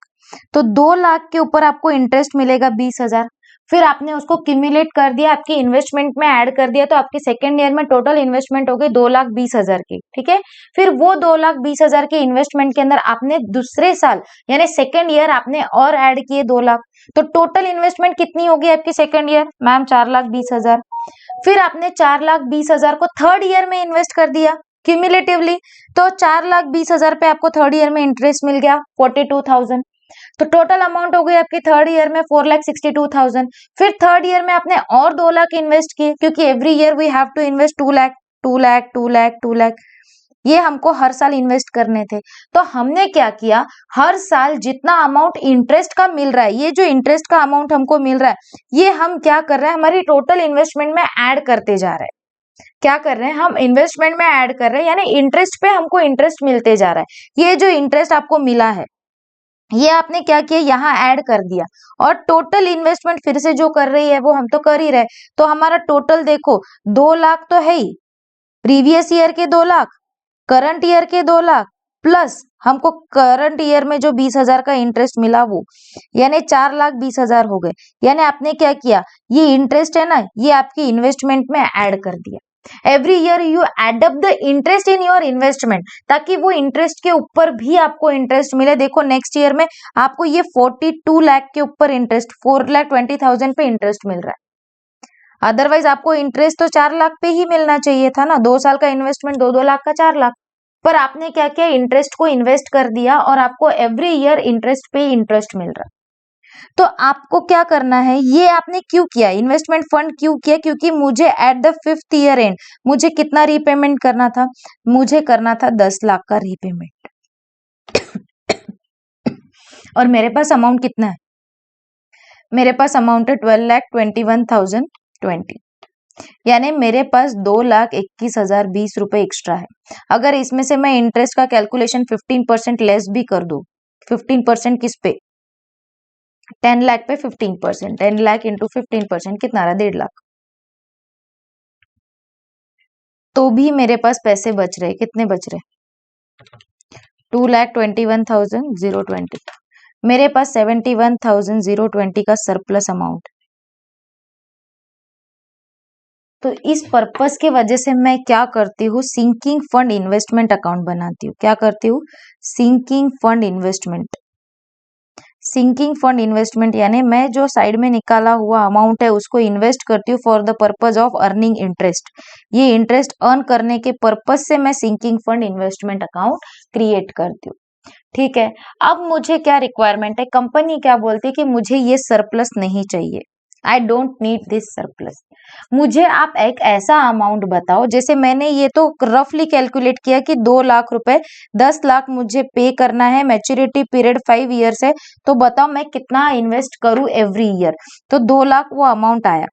तो 2 लाख के ऊपर आपको इंटरेस्ट मिलेगा 20,000, फिर आपने उसको क्यूमुलेट कर दिया, आपकी इन्वेस्टमेंट में ऐड कर दिया, तो आपके सेकेंड ईयर में टोटल इन्वेस्टमेंट हो गई 2,20,000 की, ठीक है। फिर वो 2,20,000 के इन्वेस्टमेंट के अंदर आपने दूसरे साल यानी सेकेंड ईयर आपने और ऐड किए 2 लाख, तो टोटल इन्वेस्टमेंट कितनी होगी आपकी सेकेंड ईयर मैम 4,20,000। फिर आपने 4,20,000 को थर्ड ईयर में इन्वेस्ट कर दिया क्यूमुलेटिवली, तो 4,20,000 पे आपको थर्ड ईयर में इंटरेस्ट मिल गया 42,000, तो टोटल अमाउंट हो गई आपकी थर्ड ईयर में 4,62,000। फिर थर्ड ईयर में आपने और 2 लाख इन्वेस्ट किए, क्योंकि every year we have to invest 2 lakh 2 lakh 2 lakh 2 lakh, ये हमको हर साल इन्वेस्ट करने थे। तो हमने क्या किया, हर साल जितना अमाउंट इंटरेस्ट का मिल रहा है, ये जो इंटरेस्ट का अमाउंट हमको मिल रहा है, ये हम क्या कर रहे हैं, हमारी टोटल इन्वेस्टमेंट में ऐड करते जा रहे हैं। क्या कर रहे हैं, हम इन्वेस्टमेंट में ऐड कर रहे हैं, यानी इंटरेस्ट पे हमको इंटरेस्ट मिलते जा रहा है। ये जो इंटरेस्ट आपको मिला है, ये आपने क्या किया, यहाँ ऐड कर दिया, और टोटल इन्वेस्टमेंट फिर से जो कर रही है वो हम तो कर ही रहे। तो हमारा टोटल देखो 2 लाख तो है ही, प्रीवियस ईयर के 2 लाख, करंट ईयर के 2 लाख, प्लस हमको करंट ईयर में जो 20,000 का इंटरेस्ट मिला वो, यानी 4,20,000 हो गए। यानी आपने क्या किया, ये इंटरेस्ट है ना, ये आपकी इन्वेस्टमेंट में ऐड कर दिया। Every year you add up the interest in your investment, ताकि वो इंटरेस्ट के ऊपर भी आपको इंटरेस्ट मिले। देखो नेक्स्ट ईयर में आपको ये 42 लाख के ऊपर इंटरेस्ट 4,20,000 पे इंटरेस्ट मिल रहा है। अदरवाइज आपको इंटरेस्ट तो 4 लाख पे ही मिलना चाहिए था ना, 2 साल का इन्वेस्टमेंट 2-2 लाख का 4 लाख। पर आपने क्या किया, इंटरेस्ट को इन्वेस्ट कर दिया और आपको एवरी ईयर इंटरेस्ट पे इंटरेस्ट मिल रहा। तो आपको क्या करना है, ये आपने क्यों किया, इन्वेस्टमेंट फंड क्यों किया, क्योंकि मुझे at the 5th year and मुझे कितना रीपेमेंट करना था, मुझे करना था 10 लाख का रीपेमेंट। और मेरे पास अमाउंट कितना है, मेरे पास अमाउंट है 12,21,020, यानी मेरे पास 2,21,020 रुपए एक्स्ट्रा है। अगर इसमें से मैं इंटरेस्ट का कैलकुलेशन 15% लेस भी कर दूं, 15% किस पे, 10 लाख पे 15%, 10 लाख इंटू 15% कितना रहा, 1.5 लाख। तो भी मेरे पास पैसे बच रहे, कितने बच रहे, 2,21,020। मेरे पास 71,020 का सरप्लस अमाउंट। तो इस पर्पस के वजह से मैं क्या करती हूँ, सिंकिंग फंड इन्वेस्टमेंट अकाउंट बनाती हूँ। क्या करती हूँ, sinking fund investment. Sinking fund investment यानी मैं जो साइड में निकाला हुआ अमाउंट है उसको इन्वेस्ट करती हूँ for the purpose of earning interest. ये इंटरेस्ट अर्न करने के पर्पज से मैं sinking fund investment account create करती हूँ। ठीक है, अब मुझे क्या रिक्वायरमेंट है, कंपनी क्या बोलती है कि मुझे ये सरप्लस नहीं चाहिए, I don't need this surplus. मुझे आप एक ऐसा अमाउंट बताओ, जैसे मैंने ये तो रफली कैलकुलेट किया कि 2 लाख रुपए, 10 लाख मुझे पे करना है, मैच्योरिटी पीरियड 5 ईयर्स है, तो बताओ मैं कितना इन्वेस्ट करूं एवरी ईयर, तो 2 लाख वो अमाउंट आया।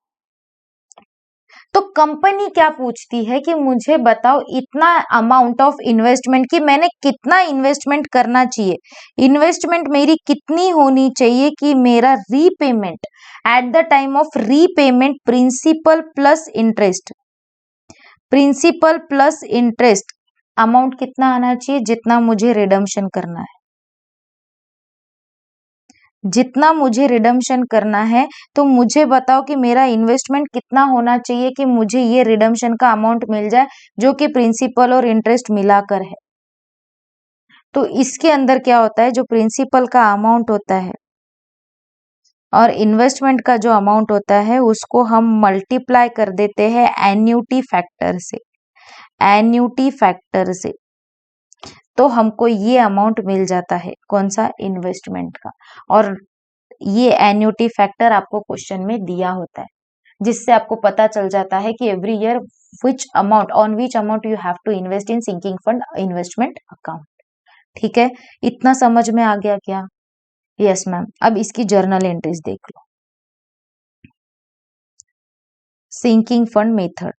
तो कंपनी क्या पूछती है कि मुझे बताओ इतना अमाउंट ऑफ इन्वेस्टमेंट, कि मैंने कितना इन्वेस्टमेंट करना चाहिए, इन्वेस्टमेंट मेरी कितनी होनी चाहिए कि मेरा repayment at the time of repayment principal plus interest, principal plus interest amount कितना आना चाहिए, जितना मुझे रिडम्पशन करना है, जितना मुझे रिडम्पशन करना है। तो मुझे बताओ कि मेरा इन्वेस्टमेंट कितना होना चाहिए कि मुझे ये रिडम्पशन का अमाउंट मिल जाए, जो कि प्रिंसिपल और इंटरेस्ट मिलाकर है। तो इसके अंदर क्या होता है, जो प्रिंसिपल का अमाउंट होता है और इन्वेस्टमेंट का जो अमाउंट होता है उसको हम मल्टीप्लाई कर देते हैं एन्युटी फैक्टर से, एन्युटी फैक्टर से। तो हमको ये अमाउंट मिल जाता है, कौन सा, इन्वेस्टमेंट का। और ये एन्युटी फैक्टर आपको क्वेश्चन में दिया होता है, जिससे आपको पता चल जाता है कि every year which amount, on which amount you have to invest in sinking fund investment account. ठीक है, इतना समझ में आ गया क्या, यस मैम। अब इसकी जर्नल एंट्रीज देख लो, sinking fund method,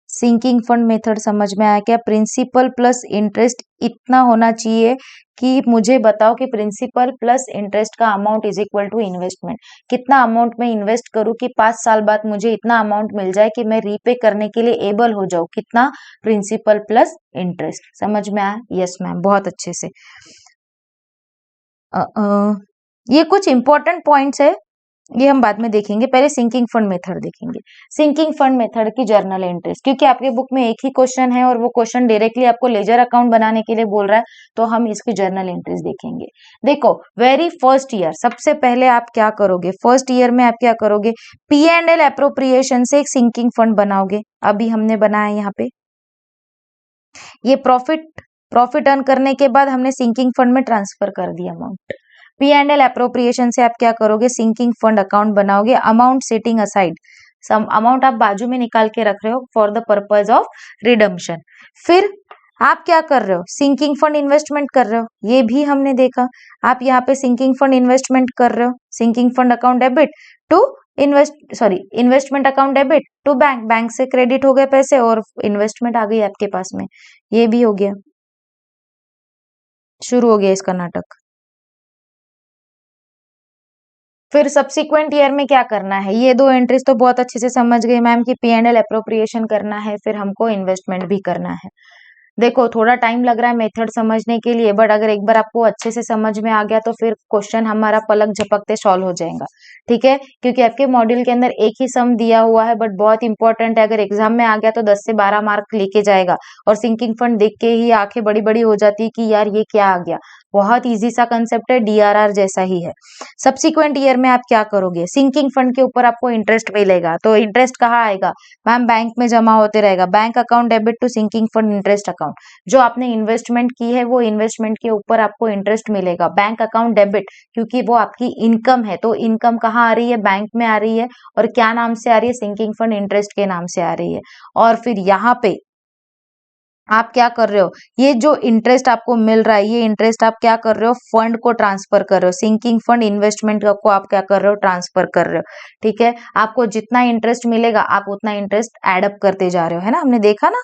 sinking fund method समझ में आया क्या, प्रिंसिपल प्लस इंटरेस्ट इतना होना चाहिए कि मुझे बताओ कि प्रिंसिपल प्लस इंटरेस्ट का amount is equal to investment, कितना अमाउंट में इन्वेस्ट करूं कि 5 साल बाद मुझे इतना अमाउंट मिल जाए कि मैं रीपे करने के लिए एबल हो जाऊं, कितना, प्रिंसिपल प्लस इंटरेस्ट। समझ में आया, यस मैम, बहुत अच्छे से। ये कुछ इंपॉर्टेंट पॉइंट्स है, ये हम बाद में देखेंगे, पहले सिंकिंग फंड मेथड देखेंगे। सिंकिंग फंड मेथड की जर्नल एंट्रीज, क्योंकि आपके बुक में एक ही क्वेश्चन है और वो क्वेश्चन डायरेक्टली आपको लेजर अकाउंट बनाने के लिए बोल रहा है, तो हम इसकी जर्नल एंट्रीज देखेंगे। देखो, वेरी फर्स्ट ईयर, सबसे पहले आप क्या करोगे, फर्स्ट ईयर में आप क्या करोगे, P&L अप्रोप्रिएशन से एक सिंकिंग फंड बनाओगे। अभी हमने बनाया यहाँ पे, ये प्रॉफिट अर्न करने के बाद हमने सिंकिंग फंड में ट्रांसफर कर दिया अमाउंट। P&L अप्रोप्रिएशन से आप क्या करोगे, सिंकिंग फंड अकाउंट बनाओगे, amount setting aside, some amount आप बाजू में निकाल के रख रहे हो for the purpose of redemption. फिर आप क्या कर रहे हो, सिंकिंग फंड इन्वेस्टमेंट कर रहे हो, ये भी हमने देखा। आप यहाँ पे सिंकिंग फंड इन्वेस्टमेंट कर रहे हो, sinking fund account debit to investment account debit to bank, bank से क्रेडिट हो गए पैसे और इन्वेस्टमेंट आ गई आपके पास में, ये भी हो गया, शुरू हो गया इसका नाटक। फिर सब्सिक्वेंट ईयर में क्या करना है, ये 2 एंट्रीज तो बहुत अच्छे से समझ गए मैम कि P&L अप्रोप्रिएशन करना है, फिर हमको इन्वेस्टमेंट भी करना है। देखो, थोड़ा टाइम लग रहा है मेथड समझने के लिए, बट अगर एक बार आपको अच्छे से समझ में आ गया तो फिर क्वेश्चन हमारा पलक झपकते सॉल्व हो जाएगा। ठीक है, क्योंकि आपके मॉड्यूल के अंदर एक ही सम दिया हुआ है, बट बहुत इंपॉर्टेंट है, अगर एग्जाम में आ गया तो 10 से 12 मार्क लेके जाएगा। और सिंकिंग फंड देख के ही आंखें बड़ी बड़ी हो जाती है कि यार ये क्या आ गया, बहुत इजी सा कंसेप्ट है, डीआरआर जैसा ही है। सब्सिक्वेंट ईयर में आप क्या करोगे, सिंकिंग फंड के ऊपर आपको इंटरेस्ट मिलेगा, तो इंटरेस्ट कहाँ आएगा मैम, बैंक में जमा होते रहेगा, bank account debit to sinking fund interest account. जो आपने इन्वेस्टमेंट की है वो इन्वेस्टमेंट के ऊपर आपको इंटरेस्ट मिलेगा, बैंक अकाउंट डेबिट, क्योंकि वो आपकी इनकम है, तो इनकम कहाँ आ रही है, बैंक में आ रही है, और क्या नाम से आ रही है, सिंकिंग फंड इंटरेस्ट के नाम से आ रही है। और फिर यहाँ पे आप क्या कर रहे हो, ये जो इंटरेस्ट आपको मिल रहा है, ये इंटरेस्ट आप क्या कर रहे हो, फंड को ट्रांसफर कर रहे हो, सिंकिंग फंड इन्वेस्टमेंट को आप क्या कर रहे हो, ट्रांसफर कर रहे हो। ठीक है, आपको जितना इंटरेस्ट मिलेगा आप उतना इंटरेस्ट एडअप करते जा रहे हो, है ना, हमने देखा ना,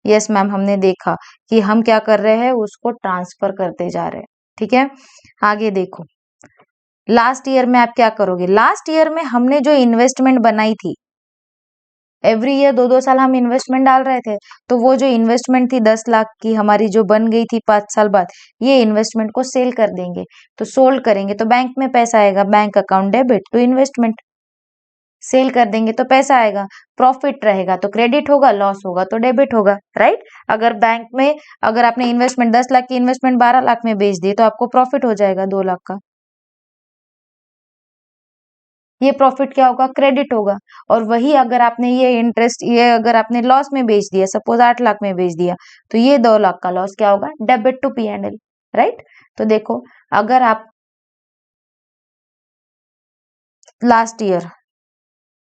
यस मैम हमने देखा कि हम क्या कर रहे हैं, उसको ट्रांसफर करते जा रहे हैं। ठीक है, आगे देखो, लास्ट ईयर में आप क्या करोगे, लास्ट ईयर में हमने जो इन्वेस्टमेंट बनाई थी, एवरी ईयर 2-2 साल हम इन्वेस्टमेंट डाल रहे थे, तो वो जो इन्वेस्टमेंट थी 10 लाख की हमारी जो बन गई थी 5 साल बाद, ये इन्वेस्टमेंट को सेल कर देंगे, तो सोल्ड करेंगे तो बैंक में पैसा आएगा, bank account debit to investment, sell कर देंगे तो पैसा आएगा, प्रॉफिट रहेगा तो क्रेडिट होगा, लॉस होगा तो डेबिट होगा, राइट। अगर बैंक में, अगर आपने इन्वेस्टमेंट 10 लाख की इन्वेस्टमेंट 12 लाख में बेच दी तो आपको प्रॉफिट हो जाएगा 2 लाख का, ये प्रॉफिट क्या होगा, क्रेडिट होगा। और वही अगर आपने ये इंटरेस्ट, ये अगर आपने लॉस में बेच दिया, सपोज 8 लाख में बेच दिया, तो ये 2 लाख का लॉस क्या होगा, डेबिट टू पीएनएल, राइट। तो देखो, अगर आप लास्ट ईयर,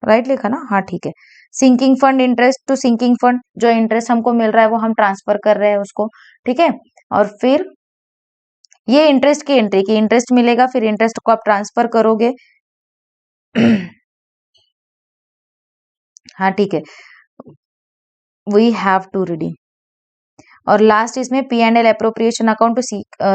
राइट लिखा ना, हाँ ठीक है, sinking fund interest to sinking fund, जो इंटरेस्ट हमको मिल रहा है वो हम ट्रांसफर कर रहे हैं उसको, ठीक है। और फिर ये इंटरेस्ट की एंट्री की, इंटरेस्ट मिलेगा, फिर इंटरेस्ट को आप ट्रांसफर करोगे हाँ ठीक है, वी हैव टू रिडीम। और लास्ट इसमें P and L appropriation account to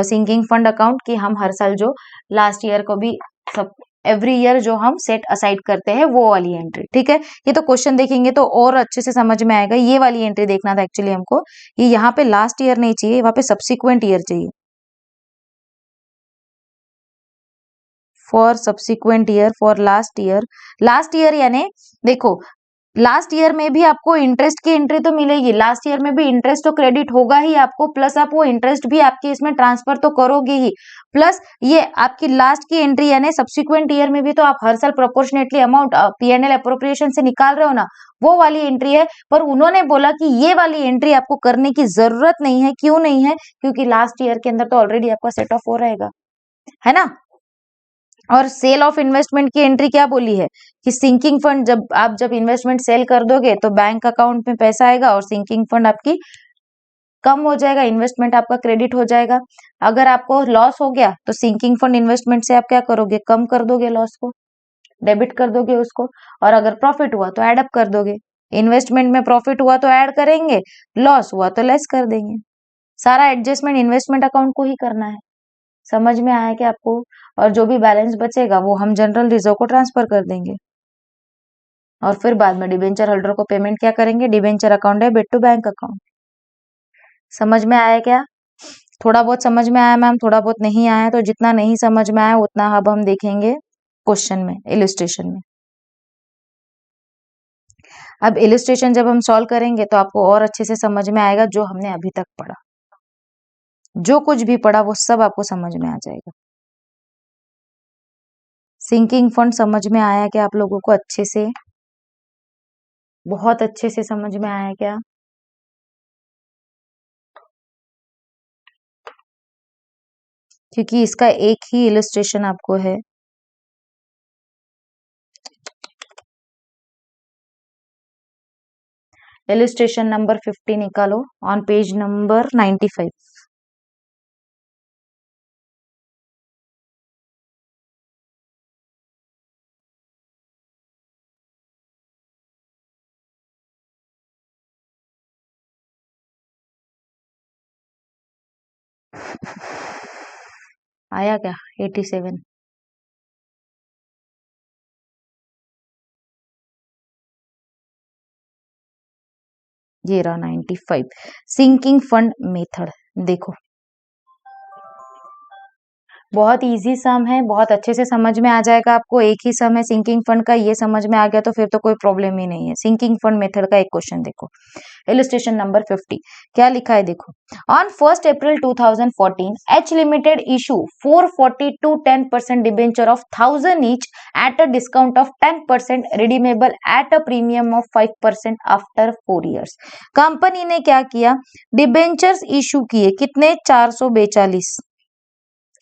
sinking fund account, कि हम हर साल जो लास्ट ईयर को भी सब, एवरी ईयर जो हम सेट असाइड करते हैं वो वाली एंट्री, ठीक है। ये तो क्वेश्चन देखेंगे तो और अच्छे से समझ में आएगा, ये वाली एंट्री देखना था एक्चुअली हमको, ये यहाँ पे लास्ट ईयर नहीं चाहिए, वहां पे सब्सिक्वेंट ईयर चाहिए, for subsequent year, for last year, last year यानी देखो, लास्ट ईयर में भी आपको इंटरेस्ट की एंट्री तो मिलेगी, लास्ट ईयर में भी इंटरेस्ट तो क्रेडिट होगा ही आपको, प्लस आप वो इंटरेस्ट भी आपके इसमें ट्रांसफर तो करोगे ही, प्लस ये आपकी लास्ट की एंट्री यानी सब्सिक्वेंट ईयर में भी तो आप हर साल प्रोपोर्शनेटली अमाउंट पीएनएल अप्रोप्रिएशन से निकाल रहे हो ना, वो वाली एंट्री है। पर उन्होंने बोला कि ये वाली एंट्री आपको करने की जरूरत नहीं है, क्यों नहीं है, क्योंकि लास्ट ईयर के अंदर तो ऑलरेडी आपका सेट ऑफ हो रहेगा, है ना। और सेल ऑफ इन्वेस्टमेंट की एंट्री क्या बोली है कि सिंकिंग फंड, जब आप जब इन्वेस्टमेंट सेल कर दोगे तो बैंक अकाउंट में पैसा आएगा और सिंकिंग फंड आपकी कम हो जाएगा, इन्वेस्टमेंट आपका क्रेडिट हो जाएगा। अगर आपको लॉस हो गया तो सिंकिंग फंड इन्वेस्टमेंट से आप क्या करोगे, कम कर दोगे लॉस को, डेबिट कर दोगे उसको, और अगर प्रॉफिट हुआ तो एड अप कर दोगे, इन्वेस्टमेंट में प्रॉफिट हुआ तो ऐड करेंगे, लॉस हुआ तो लेस कर देंगे, सारा एडजस्टमेंट इन्वेस्टमेंट अकाउंट को ही करना है। समझ में आया क्या आपको। और जो भी बैलेंस बचेगा वो हम जनरल रिजर्व को ट्रांसफर कर देंगे, और फिर बाद में डिबेंचर होल्डर को पेमेंट क्या करेंगे, debenture account debit to bank account. समझ में आया क्या, थोड़ा बहुत समझ में आया मैम, थोड़ा बहुत नहीं आया, तो जितना नहीं समझ में आया उतना अब हम देखेंगे क्वेश्चन में, इलिस्ट्रेशन में। अब इलिस्ट्रेशन जब हम सॉल्व करेंगे तो आपको और अच्छे से समझ में आएगा, जो हमने अभी तक पढ़ा, जो कुछ भी पढ़ा वो सब आपको समझ में आ जाएगा। सिंकिंग फंड समझ में आया क्या आप लोगों को, अच्छे से, बहुत अच्छे से समझ में आया क्या। क्योंकि इसका एक ही इलिस्ट्रेशन आपको है, इलिस्ट्रेशन नंबर 50 निकालो ऑन पेज नंबर 95। आया क्या 87, ये रहा 95। सिंकिंग फंड मेथड देखो, बहुत इजी सम है, बहुत अच्छे से समझ में आ जाएगा आपको। एक ही सम है सिंकिंग फंड का, ये समझ में आ गया तो फिर तो कोई प्रॉब्लम ही नहीं है। सिंकिंग फंड मेथड का एक क्वेश्चन देखो, इलस्ट्रेशन नंबर 50 क्या लिखा है देखो। On 1 April 2014 H limited issue 442 10% debenture of 1000 each at a discount of 10% redeemable at a premium of 5% after 4 years. Company ने क्या किया, डिबेंचर्स इशू किए, कितने, 442।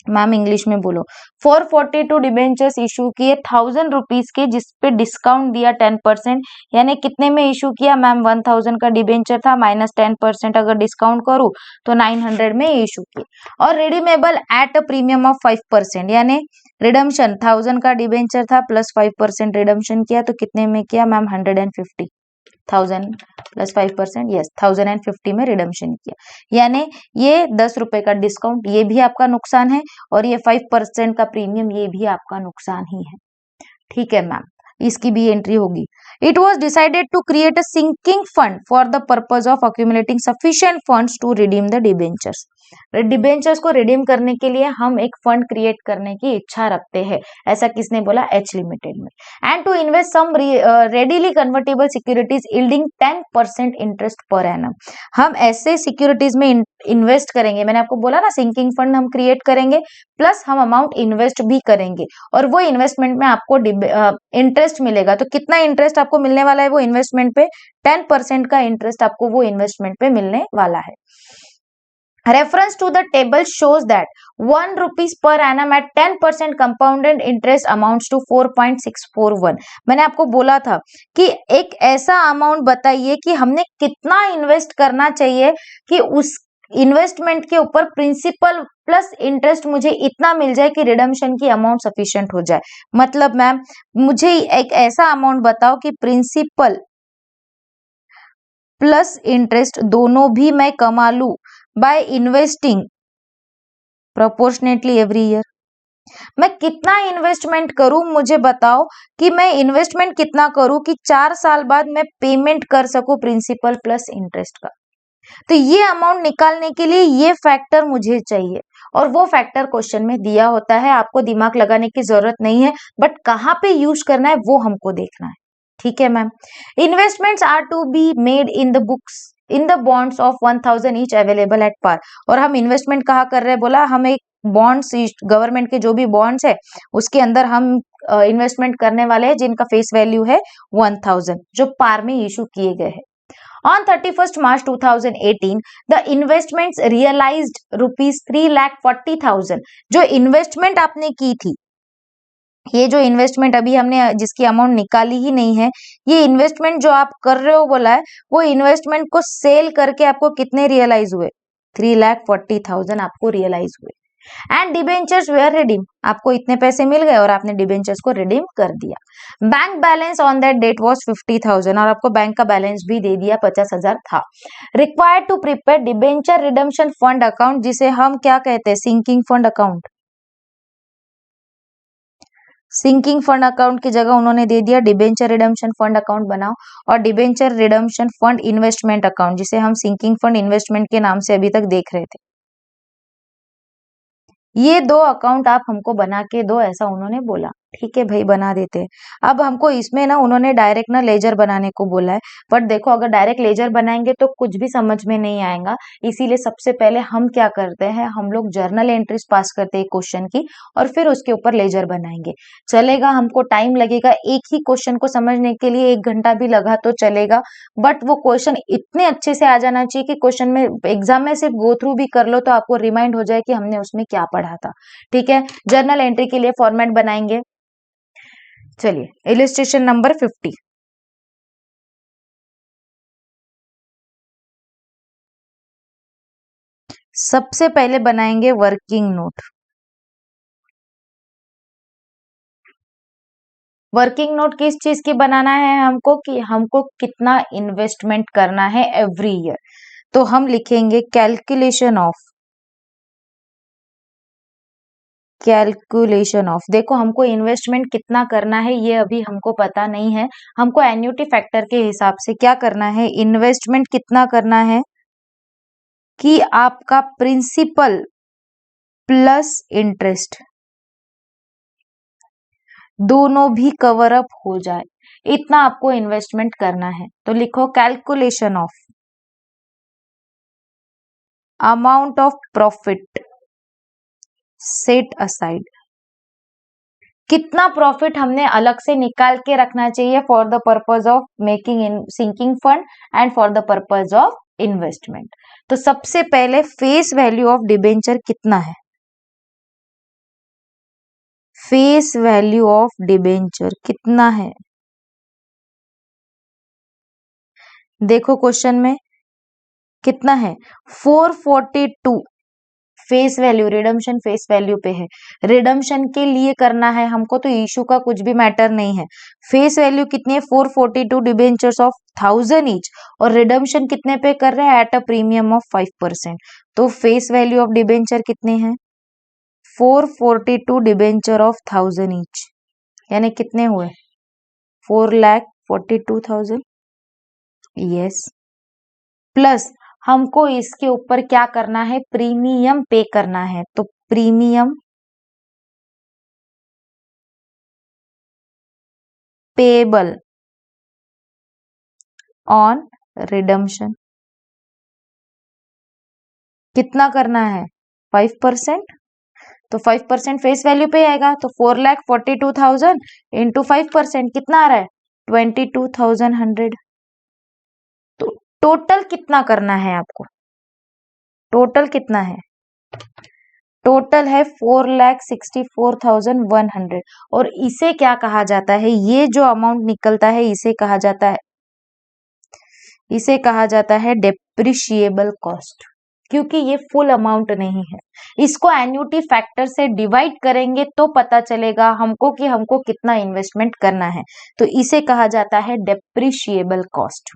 मैम इंग्लिश में बोलो। 442 डिबेंचर्स इशू किए 1000 रुपीज के, जिसपे डिस्काउंट दिया 10%, यानी कितने में इशू किया मैम, 1000 का डिबेंचर था, माइनस 10% अगर डिस्काउंट करूँ तो 900 में इशू किया। और redeemable at a premium of 5%, यानी रिडम्शन 1000 का डिबेंचर था प्लस 5% रिडम्शन किया तो कितने में किया मैम, 150। 1000 प्लस 5%, यस 1050 में रिडम्शन किया। यानी ये 10 रुपए का डिस्काउंट, ये भी आपका नुकसान है, और ये 5% का प्रीमियम, ये भी आपका नुकसान ही है। ठीक है मैम, इसकी भी एंट्री होगी। It was decided to create a sinking fund for the purpose of accumulating sufficient funds to redeem the debentures. Debentures को रिडीम करने के लिए हम एक फंड क्रिएट करने की इच्छा रखते हैं, ऐसा किसने बोला, एच लिमिटेड में। And to invest some readily convertible securities yielding 10% interest per annum. हम ऐसे सिक्योरिटीज में इन्वेस्ट करेंगे, मैंने आपको बोला ना सिंकिंग फंड हम क्रिएट करेंगे, प्लस हम अमाउंट इन्वेस्ट भी करेंगे, और वो इन्वेस्टमेंट में आपको इंटरेस्ट मिलेगा। तो कितना इंटरेस्ट आपको मिलने वाला है वो इन्वेस्टमेंट पे, 10% का इंटरेस्ट आपको वो इन्वेस्टमेंट पे मिलने वाला है। Reference to the table shows that 1 rupees per annum at 10% compounded interest amounts to 4.641। मैंने आपको बोला था कि एक ऐसा अमाउंट बताइए कि हमने कितना इन्वेस्ट करना चाहिए कि उस इन्वेस्टमेंट के ऊपर प्रिंसिपल प्लस इंटरेस्ट मुझे इतना मिल जाए कि रिडम्शन की अमाउंट सफिशिएंट हो जाए। मतलब मैम मुझे एक ऐसा अमाउंट बताओ कि प्रिंसिपल प्लस इंटरेस्ट दोनों भी मैं कमा लू by investing proportionately every year. मैं कितना इन्वेस्टमेंट करूं, मुझे बताओ कि मैं इन्वेस्टमेंट कितना करूं कि 4 साल बाद मैं पेमेंट कर सकूं प्रिंसिपल प्लस इंटरेस्ट का। तो ये अमाउंट निकालने के लिए ये फैक्टर मुझे चाहिए, और वो फैक्टर क्वेश्चन में दिया होता है, आपको दिमाग लगाने की जरूरत नहीं है, बट कहाँ पे यूज करना है वो हमको देखना है। ठीक है ma'am. Investments are to be made in the books in the bonds of 1000 each available at par. और हम इन्वेस्टमेंट कहाँ कर रहे हैं, बोला हम एक बॉन्ड्स, गवर्नमेंट के जो भी बॉन्ड्स है उसके अंदर हम इन्वेस्टमेंट करने वाले हैं जिनका फेस वैल्यू है 1000, जो पार में इशू किए गए हैं। On 31st March 2018, the investments realized rupees 3,40,000। जो इन्वेस्टमेंट आपने की थी, ये जो इन्वेस्टमेंट अभी हमने जिसकी अमाउंट निकाली ही नहीं है, ये इन्वेस्टमेंट जो आप कर रहे हो बोला है, वो इन्वेस्टमेंट को सेल करके आपको कितने रियलाइज हुए, 3,40,000 आपको रियलाइज हुए। एंड डिबेंचर्स वेयर रिडीम, आपको इतने पैसे मिल गए और आपने डिबेंचर्स को रिडीम कर दिया। Bank balance on that date was 50,000, और आपको बैंक का बैलेंस भी दे दिया, 50,000 था। Required to prepare debenture redemption fund account, जिसे हम क्या कहते हैं, sinking fund account. Sinking fund account की जगह उन्होंने दे दिया डिबेंचर रिडम्शन फंड अकाउंट बनाओ, और debenture redemption fund investment account, जिसे हम सिंकिंग फंड इन्वेस्टमेंट के नाम से अभी तक देख रहे थे। ये 2 अकाउंट आप हमको बना के दो, ऐसा उन्होंने बोला। ठीक है भाई, बना देते हैं। अब हमको इसमें ना उन्होंने डायरेक्ट ना लेजर बनाने को बोला है, बट देखो अगर डायरेक्ट लेजर बनाएंगे तो कुछ भी समझ में नहीं आएगा। इसीलिए सबसे पहले हम क्या करते हैं, हम लोग जर्नल एंट्रीज पास करते हैं क्वेश्चन की, और फिर उसके ऊपर लेजर बनाएंगे। चलेगा, हमको टाइम लगेगा, एक ही क्वेश्चन को समझने के लिए 1 घंटा भी लगा तो चलेगा, बट वो क्वेश्चन इतने अच्छे से आ जाना चाहिए कि क्वेश्चन में एग्जाम में सिर्फ गो थ्रू भी कर लो तो आपको रिमाइंड हो जाए कि हमने उसमें क्या पढ़ा था। ठीक है, जर्नल एंट्री के लिए फॉर्मेट बनाएंगे। चलिए इलिस्ट्रेशन नंबर 50। सबसे पहले बनाएंगे वर्किंग नोट। वर्किंग नोट किस चीज की बनाना है हमको, कि हमको कितना इन्वेस्टमेंट करना है एवरी ईयर। तो हम लिखेंगे कैलकुलेशन ऑफ। देखो हमको इन्वेस्टमेंट कितना करना है ये अभी हमको पता नहीं है, हमको एन्युटी फैक्टर के हिसाब से क्या करना है, इन्वेस्टमेंट कितना करना है कि आपका प्रिंसिपल प्लस इंटरेस्ट दोनों भी कवर अप हो जाए, इतना आपको इन्वेस्टमेंट करना है। तो लिखो calculation of amount of profit set aside, कितना प्रॉफिट हमने अलग से निकाल के रखना चाहिए for the purpose of making in sinking fund and for the purpose of investment. तो सबसे पहले फेस वैल्यू ऑफ डिबेंचर कितना है? फेस वैल्यू ऑफ डिबेंचर कितना है? देखो क्वेश्चन में कितना है, 442 face value, redemption face value पे है। रिडम्शन के लिए करना है हमको, तो इशू का कुछ भी मैटर नहीं है। फेस वैल्यू कितनी है? 442 डिबेंचर्स ऑफ 1000 ईच, और रिडम्शन कितने पे कर रहे हैं? At a premium of 5%। तो फेस वैल्यू ऑफ डिबेंचर कितने हैं? 442 डिबेंचर ऑफ 1000 ईच, यानी कितने हुए? 4,42,000। यस, प्लस हमको इसके ऊपर क्या करना है? प्रीमियम पे करना है। तो प्रीमियम पेबल ऑन रिडम्शन कितना करना है? 5%। तो 5% फेस वैल्यू पे आएगा, तो 4,42,000 इंटू 5% कितना आ रहा है? 22,100। तो टोटल कितना करना है आपको? टोटल कितना है? टोटल है 4,64,100। और इसे क्या कहा जाता है? ये जो अमाउंट निकलता है इसे कहा जाता है, इसे कहा जाता है डेप्रिशिएबल कॉस्ट, क्योंकि ये फुल अमाउंट नहीं है। इसको एन्युटी फैक्टर से डिवाइड करेंगे तो पता चलेगा हमको कि हमको कितना इन्वेस्टमेंट करना है। तो इसे कहा जाता है डेप्रिशिएबल कॉस्ट।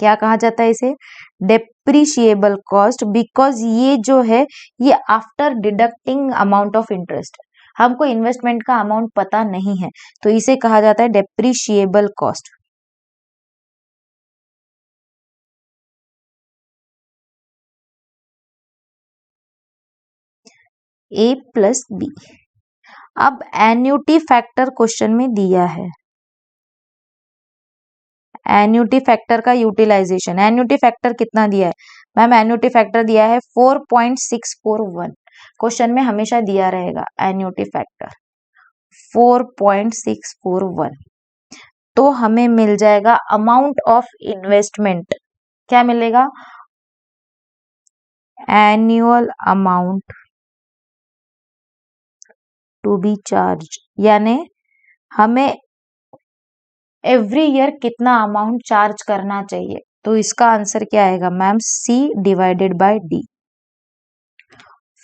क्या कहा जाता है इसे? डेप्रिशिएबल कॉस्ट, बिकॉज ये जो है ये after deducting amount of interest, हमको इन्वेस्टमेंट का अमाउंट पता नहीं है, तो इसे कहा जाता है डेप्रिशिएबल कॉस्ट। ए प्लस बी। अब एन्युटी फैक्टर क्वेश्चन में दिया है, एन्युटी फैक्टर का यूटिलाइजेशन। एन्युटी फैक्टर कितना दिया है मैम? एन्युटी फैक्टर दिया है 4.641। क्वेश्चन में हमेशा दिया रहेगा एन्युटी फैक्टर 4.641। तो हमें मिल जाएगा अमाउंट ऑफ इन्वेस्टमेंट, क्या मिलेगा? Annual amount to be charge, यानी हमें एवरी ईयर कितना अमाउंट चार्ज करना चाहिए। तो इसका आंसर क्या आएगा ma'am? C divided by D.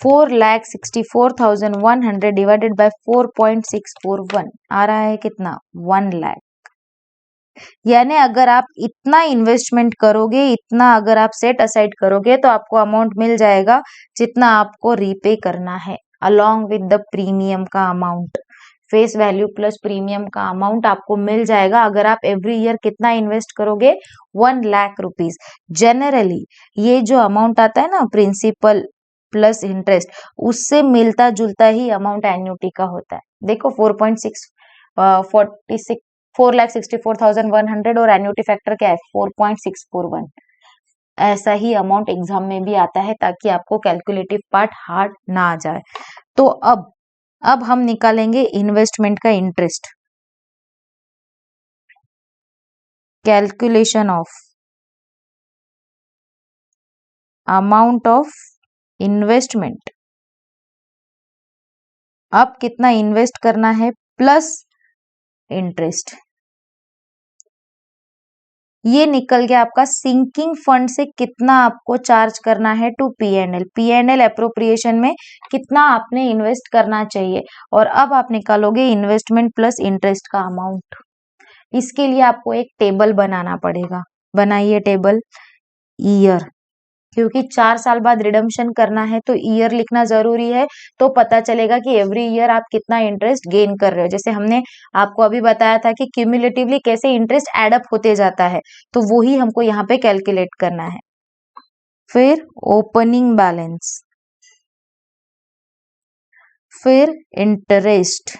4,64,100 divided by 4.641 आ रहा है कितना? 1 लाख। यानी अगर आप इतना इन्वेस्टमेंट करोगे, इतना अगर आप सेट असाइड करोगे, तो आपको अमाउंट मिल जाएगा जितना आपको रीपे करना है, अलॉन्ग विद द प्रीमियम का amount. Face value plus premium का अमाउंट आपको मिल जाएगा अगर आप एवरी ईयर कितना इन्वेस्ट करोगे? 1 लाख रुपीज। जनरली ये जो अमाउंट आता है ना, प्रिंसिपल प्लस इंटरेस्ट, उससे मिलता जुलता ही अमाउंट एन्युटी का होता है। देखो 4,64,100 और एन्युटी फैक्टर क्या है? 4.641। ऐसा ही अमाउंट एग्जाम में भी आता है, ताकि आपको कैलकुलेटिव पार्ट हार्ड ना आ जाए। तो अब हम निकालेंगे इन्वेस्टमेंट का interest. Calculation of amount of investment. अब कितना इन्वेस्ट करना है प्लस इंटरेस्ट, ये निकल गया आपका सिंकिंग फंड से कितना आपको चार्ज करना है टू पीएनएल। पीएनएल एप्रोप्रिएशन में कितना आपने इन्वेस्ट करना चाहिए, और अब आप निकालोगे इन्वेस्टमेंट प्लस इंटरेस्ट का अमाउंट। इसके लिए आपको एक टेबल बनाना पड़ेगा। बनाइए टेबल ईयर, क्योंकि 4 साल बाद रिडम्शन करना है तो ईयर लिखना जरूरी है, तो पता चलेगा कि एवरी ईयर आप कितना इंटरेस्ट गेन कर रहे हो। जैसे हमने आपको अभी बताया था कि क्यूमुलेटिवली कैसे इंटरेस्ट एडअप होते जाता है, तो वो ही हमको यहाँ पे कैलकुलेट करना है। फिर ओपनिंग बैलेंस, फिर इंटरेस्ट,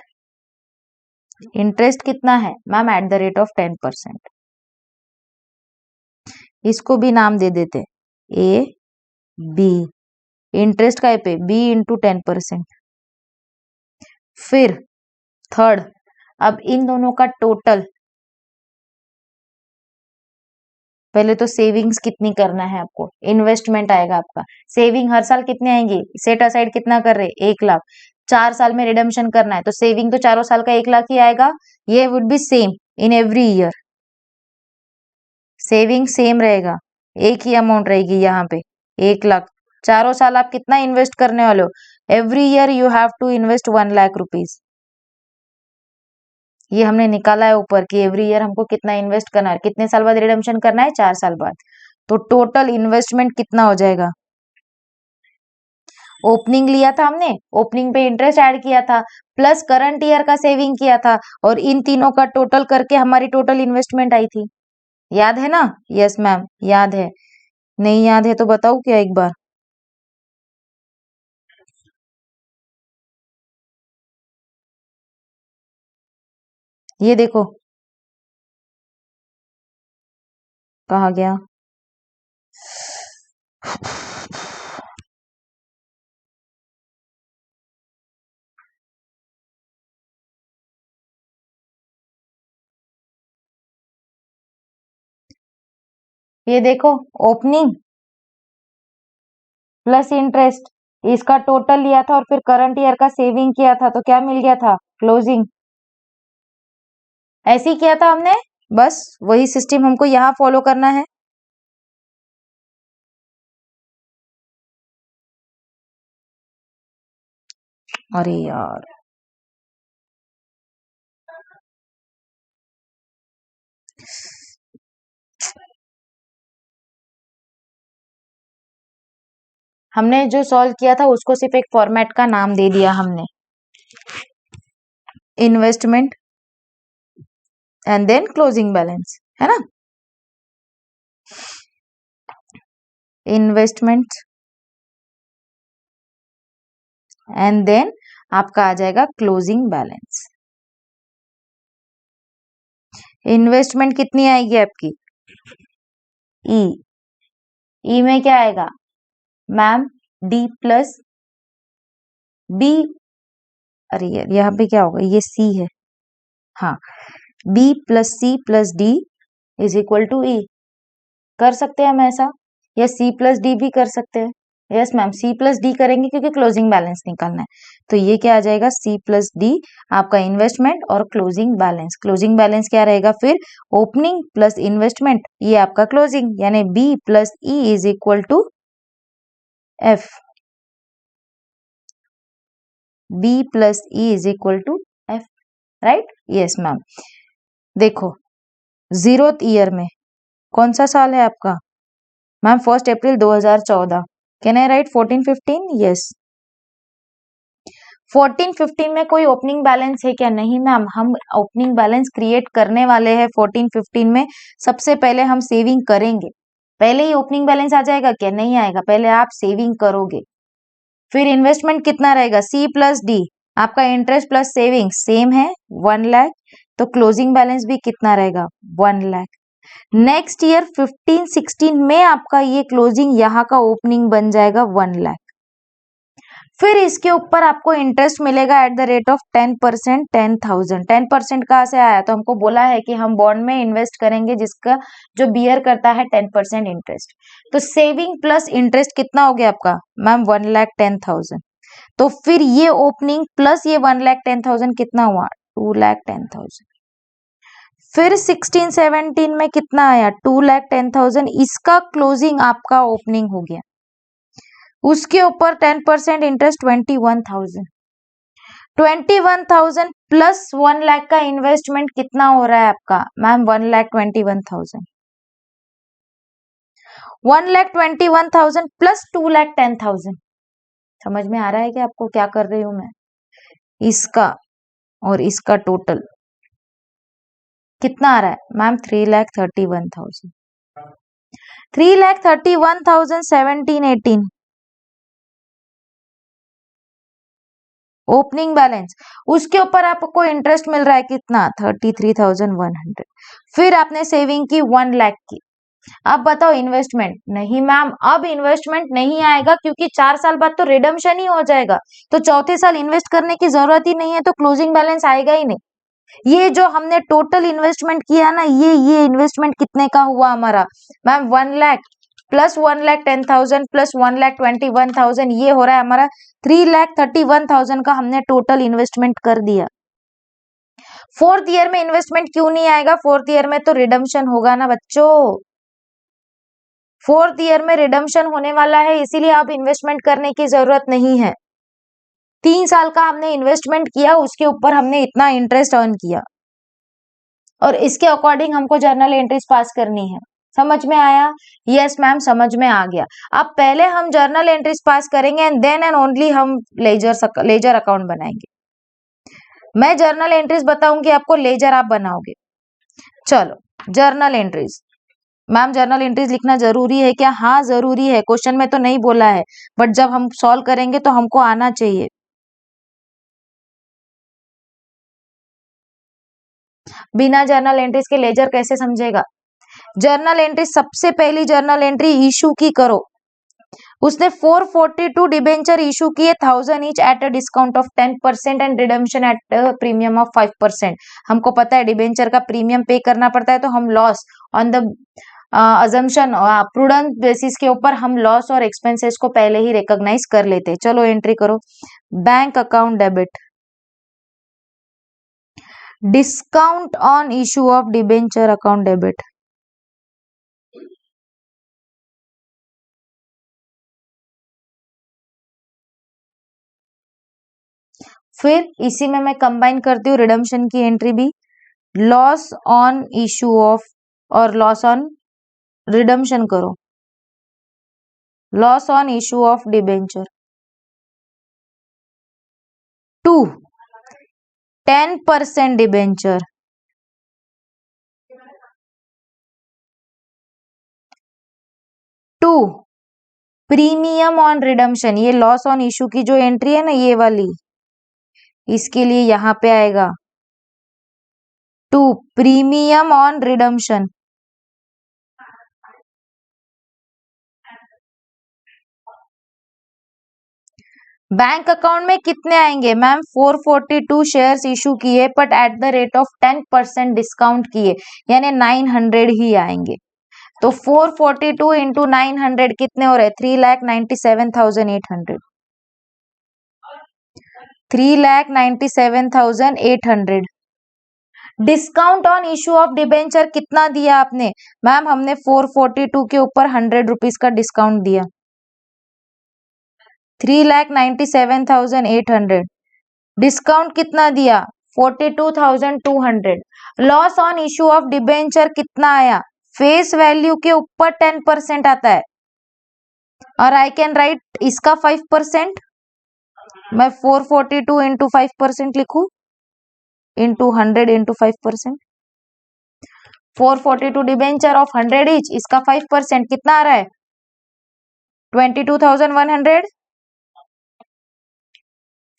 इंटरेस्ट कितना है ma'am at the rate of 10%, इसको भी नाम दे देते ए बी, इंटरेस्ट का पे बी इंटू 10%। फिर थर्ड, अब इन दोनों का टोटल, पहले तो सेविंग्स कितनी करना है आपको, इन्वेस्टमेंट आएगा आपका, सेविंग हर साल कितने आएंगे, सेट असाइड कितना कर रहे 1 लाख, 4 साल में रिडम्पशन करना है तो सेविंग तो चारों साल का 1 लाख ही आएगा, ये would be same in every year, saving same रहेगा, एक ही अमाउंट रहेगी यहाँ पे 1 लाख, चारों साल आप कितना इन्वेस्ट करने वाले हो, every year you have to invest 1 lakh rupees, ये हमने निकाला है ऊपर कि एवरी ईयर हमको कितना इन्वेस्ट करना है, कितने साल बाद रिडम्पशन करना है, 4 साल बाद, तो टोटल इन्वेस्टमेंट कितना हो जाएगा, ओपनिंग लिया था हमने, ओपनिंग पे इंटरेस्ट ऐड किया था, प्लस करंट ईयर का सेविंग किया था, और इन तीनों का टोटल करके हमारी टोटल इन्वेस्टमेंट आई थी, याद है ना, यस मैम याद है, नहीं याद है तो बताओ क्या एक बार, ये देखो कहा गया, ये देखो ओपनिंग प्लस इंटरेस्ट, इसका टोटल लिया था और फिर करंट ईयर का सेविंग किया था तो क्या मिल गया था, क्लोजिंग, ऐसे ही किया था हमने, बस वही सिस्टम हमको यहाँ फॉलो करना है। अरे यार हमने जो सॉल्व किया था उसको सिर्फ एक फॉर्मेट का नाम दे दिया हमने, investment and then closing balance, है ना, इन्वेस्टमेंट एंड देन आपका आ जाएगा क्लोजिंग बैलेंस, इन्वेस्टमेंट कितनी आएगी आपकी, ई, ई में क्या आएगा मैम, डी प्लस बी, अरे यार यहाँ पे क्या होगा, ये सी है, हाँ, B plus C plus D is equal to E, कर सकते हैं हम ऐसा, या सी प्लस डी भी कर सकते हैं, yes ma'am C plus D करेंगे क्योंकि क्लोजिंग बैलेंस निकालना है, तो ये क्या आ जाएगा सी प्लस डी, आपका इन्वेस्टमेंट और क्लोजिंग बैलेंस, क्लोजिंग बैलेंस क्या रहेगा फिर, ओपनिंग प्लस इन्वेस्टमेंट, ये आपका क्लोजिंग, यानी B plus E is equal to F, B plus E is equal to F, right, yes ma'am, देखो 0th ईयर में कौन सा साल है आपका ma'am, 1 April 2014, can I write 14-15, yes, 14-15 में कोई ओपनिंग बैलेंस है क्या, नहीं मैम, हम ओपनिंग बैलेंस क्रिएट करने वाले हैं 14-15 में, सबसे पहले हम सेविंग करेंगे, पहले ही ओपनिंग बैलेंस आ जाएगा क्या, नहीं आएगा, पहले आप सेविंग करोगे, फिर इन्वेस्टमेंट कितना रहेगा, सी प्लस डी, आपका इंटरेस्ट प्लस सेविंग सेम है 1 लाख, तो क्लोजिंग बैलेंस भी कितना रहेगा 1 लाख, नेक्स्ट ईयर 15-16 में आपका ये क्लोजिंग यहाँ का ओपनिंग बन जाएगा 1 लाख, फिर इसके ऊपर आपको इंटरेस्ट मिलेगा एट द रेट ऑफ 10%, 10,000, 10% कहाँ से आया, तो हमको बोला है कि हम बॉन्ड में इन्वेस्ट करेंगे जिसका जो बियर करता है 10% इंटरेस्ट, तो सेविंग प्लस इंटरेस्ट कितना हो गया आपका मैम 1,10,000, तो फिर ये ओपनिंग प्लस ये 1,10,000 कितना हुआ 2,10,000, फिर 16-17 में कितना आया 2,10,000, इसका क्लोजिंग आपका ओपनिंग हो गया, उसके ऊपर 10% इंटरेस्ट 21,000, 21,000 प्लस 1 लाख का इन्वेस्टमेंट कितना हो रहा है आपका मैम 1,21,000, 1,21,000 प्लस 2,10,000, समझ में आ रहा है कि आपको क्या कर रही हूं मैं, इसका और इसका टोटल कितना आ रहा है मैम 3,31,000, 3,31,000 17-18, ओपनिंग बैलेंस, उसके ऊपर आपको इंटरेस्ट मिल रहा है कितना, 33,100। फिर आपने सेविंग की 1 लाख की। अब बताओ इन्वेस्टमेंट, नहीं मैम अब इन्वेस्टमेंट नहीं आएगा क्योंकि 4 साल बाद तो रिडम्पशन ही हो जाएगा, तो चौथे साल इन्वेस्ट करने की जरूरत ही नहीं है, तो क्लोजिंग बैलेंस आएगा ही नहीं। ये जो हमने टोटल इन्वेस्टमेंट किया ना, ये इन्वेस्टमेंट कितने का हुआ हमारा मैम, 1 लाख प्लस 1,10,000 प्लस 1,21,000, ये हो रहा है हमारा 3,31,000 का हमने टोटल इन्वेस्टमेंट कर दिया। फोर्थ ईयर में इन्वेस्टमेंट क्यों नहीं आएगा, फोर्थ ईयर में तो रिडम्पशन होगा ना बच्चों, फोर्थ ईयर में रिडम्पशन होने वाला है, इसीलिए अब इन्वेस्टमेंट करने की जरूरत नहीं है। 3 साल का हमने इन्वेस्टमेंट किया, उसके ऊपर हमने इतना इंटरेस्ट अर्न किया, और इसके अकॉर्डिंग हमको जर्नल एंट्रीज पास करनी है। समझ में आया? यस मैम समझ में आ गया। अब पहले हम जर्नल एंट्रीज पास करेंगे एंड देन एंड ओनली हम लेजर अकाउंट बनाएंगे। मैं जर्नल एंट्रीज बताऊंगी आपको, लेजर आप बनाओगे। चलो journal entries, ma'am general entries लिखना जरूरी है क्या? हाँ जरूरी है, क्वेश्चन में तो नहीं बोला है, बट जब हम सॉल्व करेंगे तो हमको आना चाहिए। बिना जर्नल एंट्रीज के लेजर कैसे समझेगा? जर्नल एंट्री, सबसे पहली जर्नल एंट्री इशू की करो। उसने 442 डिबेंचर इशू किए, 1000 each at a discount of 10% and redemption at premium of 5%। हमको पता है डिबेंचर का प्रीमियम पे करना पड़ता है, तो हम loss on the assumption prudent basis के ऊपर हम लॉस और एक्सपेंसेस को पहले ही रिकॉग्नाइज कर लेते हैं। चलो एंट्री करो। Bank account debit, discount on issue of debenture account debit. फिर इसी में मैं कंबाइन करती हूँ रिडम्पशन की एंट्री भी, लॉस ऑन इशू ऑफ और लॉस ऑन रिडम्पशन करो, loss on issue of debenture. 2 10% debenture, 2 premium on redemption. ये लॉस ऑन इशू की जो एंट्री है ना, ये वाली, इसके लिए यहां पे आएगा 2 premium on redemption. Bank account में कितने आएंगे मैम? 442 शेयर्स इशू किए but at the rate of 10% discount किए, यानी 900 ही आएंगे। तो 442 इंटू 900 कितने हो रहे? 3,97,800, 3,97,800। Discount on issue of debenture कितना दिया आपने मैम? हमने 442 के ऊपर 100 रुपीज का डिस्काउंट दिया, 3,97,800। डिस्काउंट कितना दिया? 42,200। Loss on issue of debenture कितना आया? फेस वैल्यू के ऊपर 10% आता है, और आई कैन राइट इसका 5%। मैं 442 इंटू 5% लिखू, into 100 into 5%। 442 debenture of 100 each, इसका 5% कितना आ रहा है? 22,100।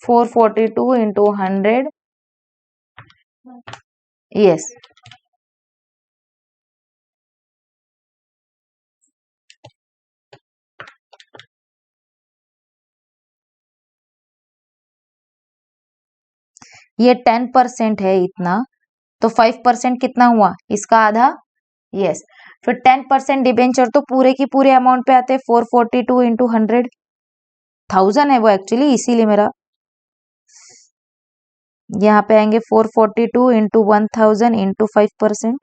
442 इंटू 100, यस। ये 10% है इतना, तो 5% कितना हुआ? इसका आधा, यस। फिर 10% डिबेंचर तो पूरे की पूरे अमाउंट पे आते हैं, 442 इंटू 100, 1000 है वो एक्चुअली, इसीलिए मेरा यहाँ पे आएंगे 442 इंटू 1000 इंटू 5%,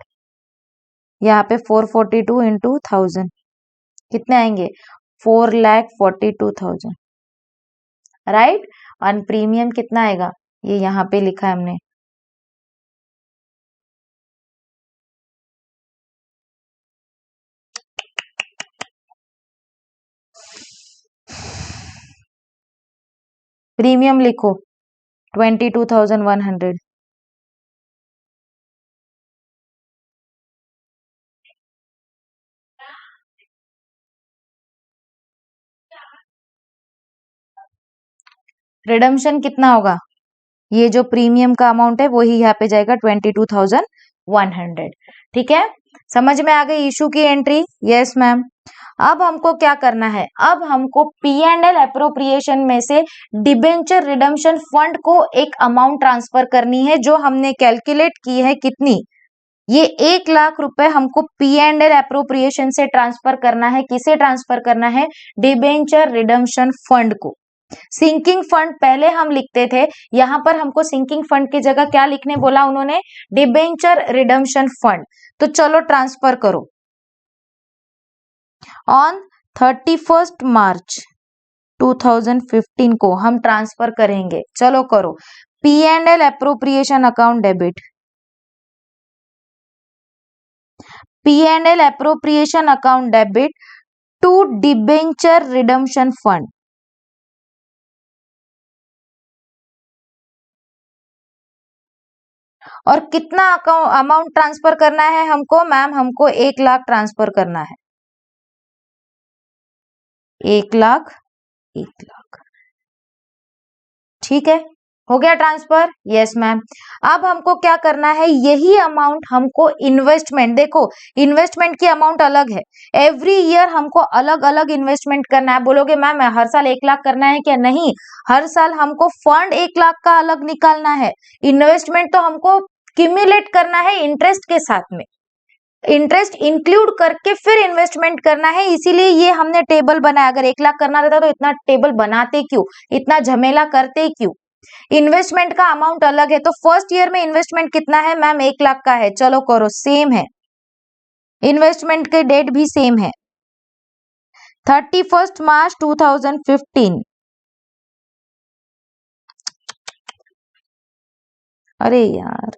यहाँ पे 442 इंटू 1000 कितने आएंगे? 4,42,000, राइट। और प्रीमियम कितना आएगा? ये यहाँ पे लिखा है हमने, प्रीमियम लिखो 22,100। रिडम्शन कितना होगा, ये जो प्रीमियम का अमाउंट है वही यहाँ पे जाएगा 22,100। ठीक है, समझ में आ गई इशू की एंट्री? Yes ma'am. अब हमको क्या करना है, अब हमको P&L अप्रोप्रिएशन में से डिबेंचर रिडम्शन फंड को एक अमाउंट ट्रांसफर करनी है, जो हमने कैलकुलेट की है कितनी, ये 1,00,000 रुपए हमको P&L अप्रोप्रिएशन से ट्रांसफर करना है। किसे ट्रांसफर करना है? डिबेंचर रिडम्शन फंड को। सिंकिंग फंड पहले हम लिखते थे, यहां पर हमको सिंकिंग फंड की जगह क्या लिखने बोला उन्होंने? Debenture redemption fund. तो चलो ट्रांसफर करो। ऑन 31 मार्च 2015 को हम ट्रांसफर करेंगे। चलो करो। P&L appropriation account debit, P&L appropriation account debit to debenture redemption fund. और कितना अमाउंट ट्रांसफर करना है हमको? मैम हमको 1,00,000 ट्रांसफर करना है। 1,00,000, 1,00,000। ठीक है, हो गया ट्रांसफर? Yes ma'am. अब हमको क्या करना है, यही अमाउंट हमको इन्वेस्टमेंट, देखो इन्वेस्टमेंट की अमाउंट अलग है, एवरी ईयर हमको अलग अलग इन्वेस्टमेंट करना है। बोलोगे मैम हर साल 1,00,000 करना है क्या? नहीं, हर साल हमको फंड 1,00,000 का अलग निकालना है, इन्वेस्टमेंट तो हमको क्यूमुलेट करना है इंटरेस्ट के साथ में, इंटरेस्ट इंक्लूड करके फिर इन्वेस्टमेंट करना है। इसीलिए ये हमने टेबल बनाया। अगर 1,00,000 करना रहता तो इतना टेबल बनाते क्यों, इतना झमेला करते क्यों? इन्वेस्टमेंट का अमाउंट अलग है। तो फर्स्ट ईयर में इन्वेस्टमेंट कितना है मैम? 1,00,000 का है। चलो करो, सेम है, इन्वेस्टमेंट के डेट भी सेम है, 31 मार्च 2015। अरे यार,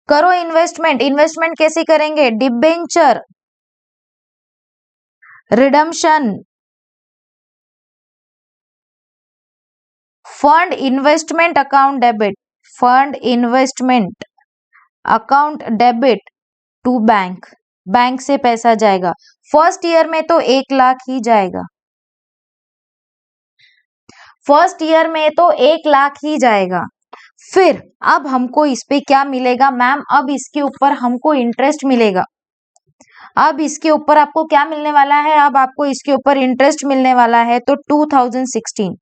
करो इन्वेस्टमेंट। इन्वेस्टमेंट कैसे करेंगे? Debenture redemption fund investment account debit, fund investment account debit to bank, bank से पैसा जाएगा। फर्स्ट ईयर में तो 1,00,000 ही जाएगा, फर्स्ट ईयर में तो 1,00,000 ही जाएगा। फिर अब हमको इस पे क्या मिलेगा मैम? अब इसके ऊपर हमको इंटरेस्ट मिलेगा। अब इसके ऊपर आपको क्या मिलने वाला है? अब आपको इसके ऊपर इंटरेस्ट मिलने वाला है। तो 2016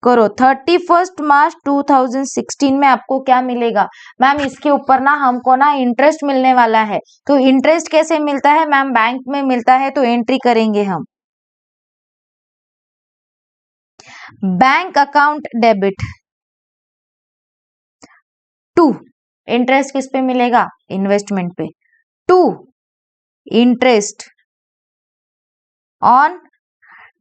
करो, 31 मार्च 2016 में आपको क्या मिलेगा मैम? इसके ऊपर ना हमको ना इंटरेस्ट मिलने वाला है। तो इंटरेस्ट कैसे मिलता है मैम? बैंक में मिलता है। तो एंट्री करेंगे हम, bank account debit to, interest किस पे मिलेगा? इन्वेस्टमेंट पे, to interest on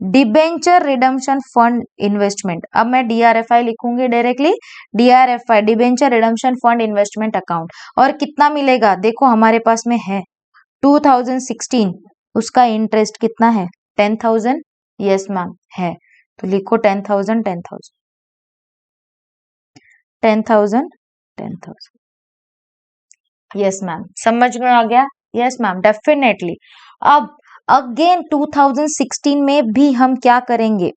debenture redemption fund investment. अब मैं DRFI लिखूंगी directly, DRFI debenture redemption fund investment account. और कितना मिलेगा? देखो हमारे पास में है 2016, उसका इंटरेस्ट कितना है? 10,000। यस मैम है, तो लिखो 10,000, 10,000, 10,000, 10,000। यस मैम, समझ में आ गया? Yes ma'am, definitely. अब अगेन 2016 में भी हम क्या करेंगे?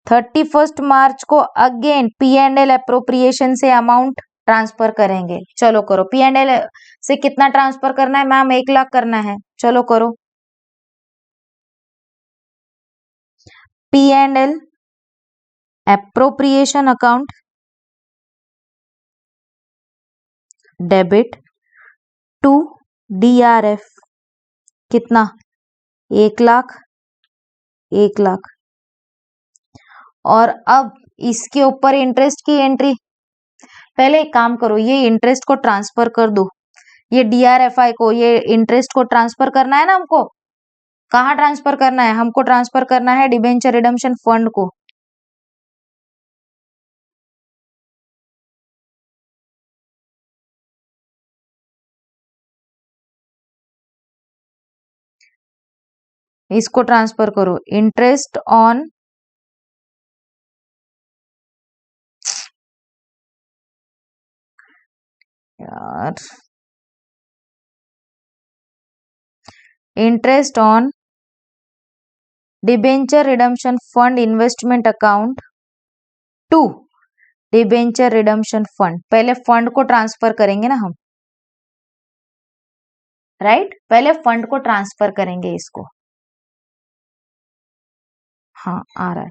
31 मार्च को अगेन P&L अप्रोप्रिएशन से अमाउंट ट्रांसफर करेंगे। चलो करो, P&L से कितना ट्रांसफर करना है मैम? 1,00,000 करना है। चलो करो, P&L appropriation account debit to DRF, कितना? 1,00,000, 1,00,000। और अब इसके ऊपर इंटरेस्ट की एंट्री। पहले एक काम करो, ये इंटरेस्ट को ट्रांसफर कर दो, ये DRFI को, ये इंटरेस्ट को ट्रांसफर करना है ना हमको। कहाँ ट्रांसफर करना है? हमको ट्रांसफर करना है डिबेंचर रिडम्शन फंड को। इसको ट्रांसफर करो, इंटरेस्ट ऑन यार, interest on debenture redemption fund investment account to debenture redemption fund. पहले फंड को ट्रांसफर करेंगे ना हम, राइट? पहले फंड को ट्रांसफर करेंगे इसको। हाँ आ रहा है।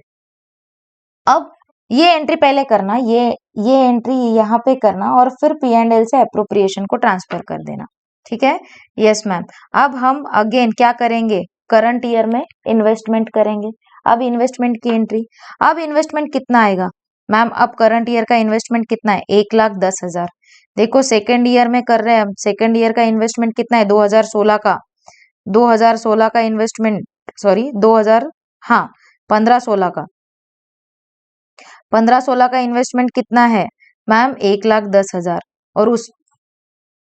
अब ये एंट्री पहले करना, ये एंट्री यहाँ पे करना और फिर P&L से अप्रोप्रिएशन को ट्रांसफर कर देना, ठीक है? Yes ma'am. अब हम अगेन क्या करेंगे, करंट ईयर में इन्वेस्टमेंट करेंगे। अब इन्वेस्टमेंट की एंट्री, अब इन्वेस्टमेंट कितना आएगा मैम? अब करंट ईयर का इन्वेस्टमेंट कितना है? 1,10,000। देखो सेकेंड ईयर में कर रहे हैं, सेकेंड ईयर का इन्वेस्टमेंट कितना है? 2016 का, 2016 का इन्वेस्टमेंट, सॉरी 2000, हाँ 15-16 का, 15-16 का इन्वेस्टमेंट कितना है मैम? 1,10,000। और उस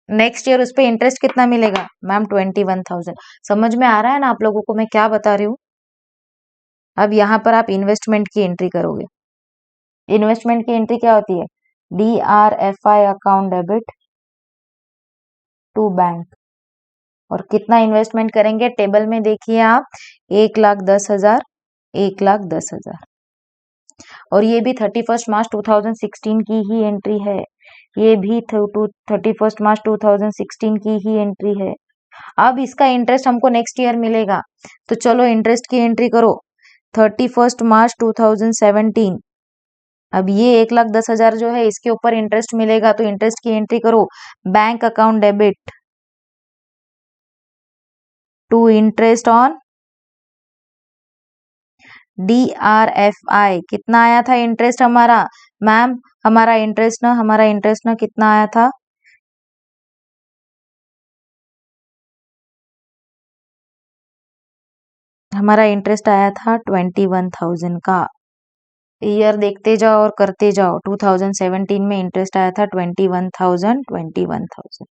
नेक्स्ट ईयर उस पे इंटरेस्ट कितना मिलेगा मैम? 21,000। समझ में आ रहा है ना आप लोगों को मैं क्या बता रही हूँ? अब यहाँ पर आप इन्वेस्टमेंट की एंट्री करोगे। इन्वेस्टमेंट की एंट्री क्या होती है? DRFI account debit to bank. और कितना इन्वेस्टमेंट करेंगे? टेबल में देखिए आप, 1,10,000, 1,10,000। और ये भी 31 मार्च 2016 की ही एंट्री है, ये भी 31 मार्च 2016 की ही एंट्री है। अब इसका इंटरेस्ट हमको नेक्स्ट ईयर मिलेगा, तो चलो इंटरेस्ट की एंट्री करो। 31 मार्च 2017, अब ये 1,10,000 जो है इसके ऊपर इंटरेस्ट मिलेगा, तो इंटरेस्ट की एंट्री करो। Bank account debit to interest on DRFI। कितना आया था इंटरेस्ट हमारा मैम? हमारा इंटरेस्ट ना कितना आया था? हमारा इंटरेस्ट आया था 21,000 का। ईयर देखते जाओ और करते जाओ। 2017 में इंटरेस्ट आया था 21,000।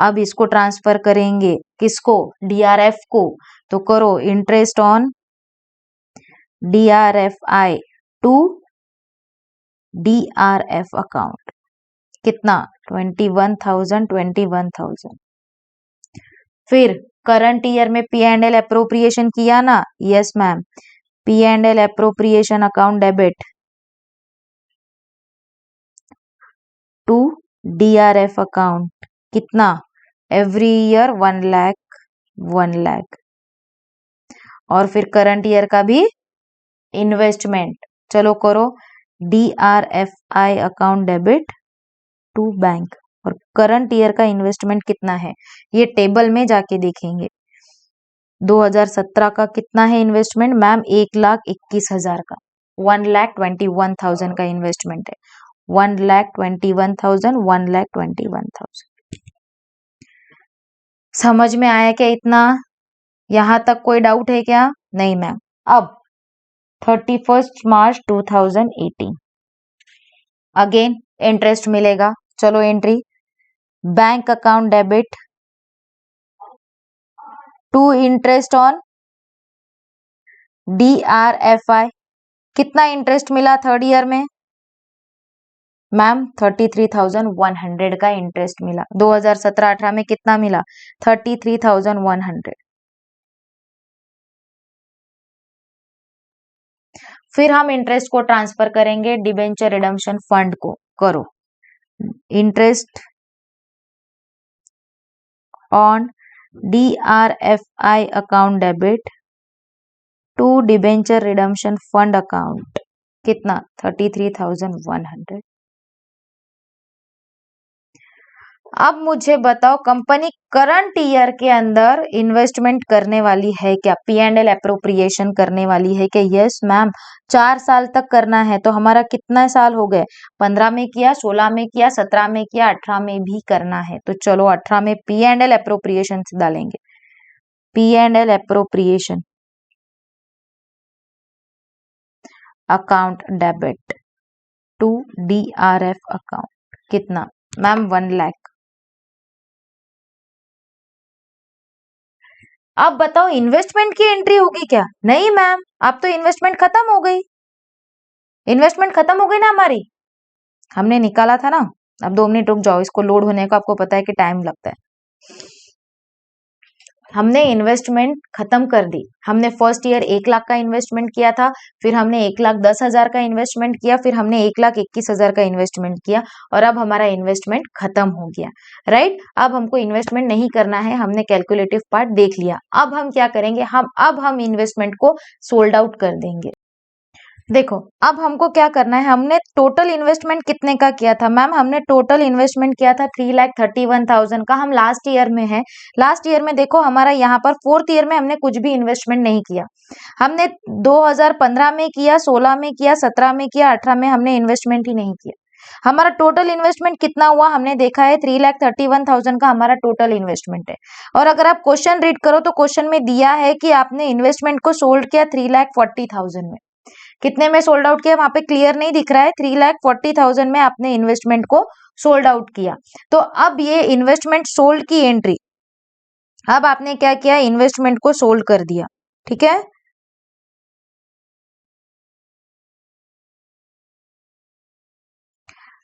अब इसको ट्रांसफर करेंगे किसको? DRF को। तो करो interest on DRFI to DRF account. कितना? 21,000। फिर करंट ईयर में P&L अप्रोप्रिएशन किया ना? Yes ma'am. P&L appropriation account debit to DRF account. कितना? Every year 1 lakh, 1 lakh. और फिर करंट ईयर का भी इन्वेस्टमेंट, चलो करो DRFI account debit to bank. और करंट ईयर का इन्वेस्टमेंट कितना है ये टेबल में जाके देखेंगे। 2017 का कितना है इन्वेस्टमेंट मैम? 1,21,000 का, 1,21,000 का इन्वेस्टमेंट है। 1,21,000, 1,21,000। समझ में आया क्या इतना? यहां तक कोई डाउट है क्या? नहीं मैम। अब 31 मार्च 2018 अगेन इंटरेस्ट मिलेगा। चलो entry, bank account debit to interest on DRFI। कितना इंटरेस्ट मिला थर्ड ईयर में मैम? 33,100 का इंटरेस्ट मिला। 2017-18 में कितना मिला? 33,100। फिर हम इंटरेस्ट को ट्रांसफर करेंगे डिबेंचर रिडम्पशन फंड को। करो interest on DRFI account debit to debenture redemption fund account. कितना? 33,100। अब मुझे बताओ कंपनी करंट ईयर के अंदर इन्वेस्टमेंट करने वाली है क्या? P&L अप्रोप्रिएशन करने वाली है क्या? Yes ma'am. 4 साल तक करना है, तो हमारा कितना साल हो गए? 15 में किया, 16 में किया, 17 में किया, 18 में भी करना है। तो चलो 18 में P&L अप्रोप्रिएशन से डालेंगे। P&L appropriation account debit to DRF account. कितना मैम? 1 लाख। अब बताओ इन्वेस्टमेंट की एंट्री होगी क्या? नहीं मैम, अब तो इन्वेस्टमेंट खत्म हो गई। इन्वेस्टमेंट खत्म हो गई ना हमारी, हमने निकाला था ना। अब 2 मिनट रुक जाओ, इसको लोड होने को आपको पता है कि टाइम लगता है। हमने इन्वेस्टमेंट खत्म कर दी। हमने फर्स्ट ईयर 1 लाख का इन्वेस्टमेंट किया था, फिर हमने 1,10,000 का इन्वेस्टमेंट किया, फिर हमने 1,21,000 का इन्वेस्टमेंट किया और अब हमारा इन्वेस्टमेंट खत्म हो गया। राइट, अब हमको इन्वेस्टमेंट नहीं करना है, हमने कैलकुलेटिव पार्ट देख लिया। अब हम क्या करेंगे, हम इन्वेस्टमेंट को सोल्ड आउट कर देंगे। देखो, अब हमको क्या करना है, हमने टोटल इन्वेस्टमेंट कितने का किया था मैम, हमने टोटल इन्वेस्टमेंट किया था 3,31,000 का। हम लास्ट ईयर में है, लास्ट ईयर में देखो हमारा यहाँ पर फोर्थ ईयर में हमने कुछ भी इन्वेस्टमेंट नहीं किया। हमने 2015 में किया, 16 में किया, 17 में किया, 18 में हमने इन्वेस्टमेंट ही नहीं किया। हमारा टोटल इन्वेस्टमेंट कितना हुआ, हमने देखा है 3,31,000 का हमारा टोटल इन्वेस्टमेंट है। और अगर आप क्वेश्चन रीड करो तो क्वेश्चन में दिया है कि आपने इन्वेस्टमेंट को सोल्ड किया 3,40,000 में। कितने में सोल्ड आउट किया, वहां पे क्लियर नहीं दिख रहा है। 3,40,000 में आपने इन्वेस्टमेंट को सोल्ड आउट किया। तो अब ये इन्वेस्टमेंट सोल्ड की एंट्री, अब आपने क्या किया, इन्वेस्टमेंट को सोल्ड कर दिया। ठीक है,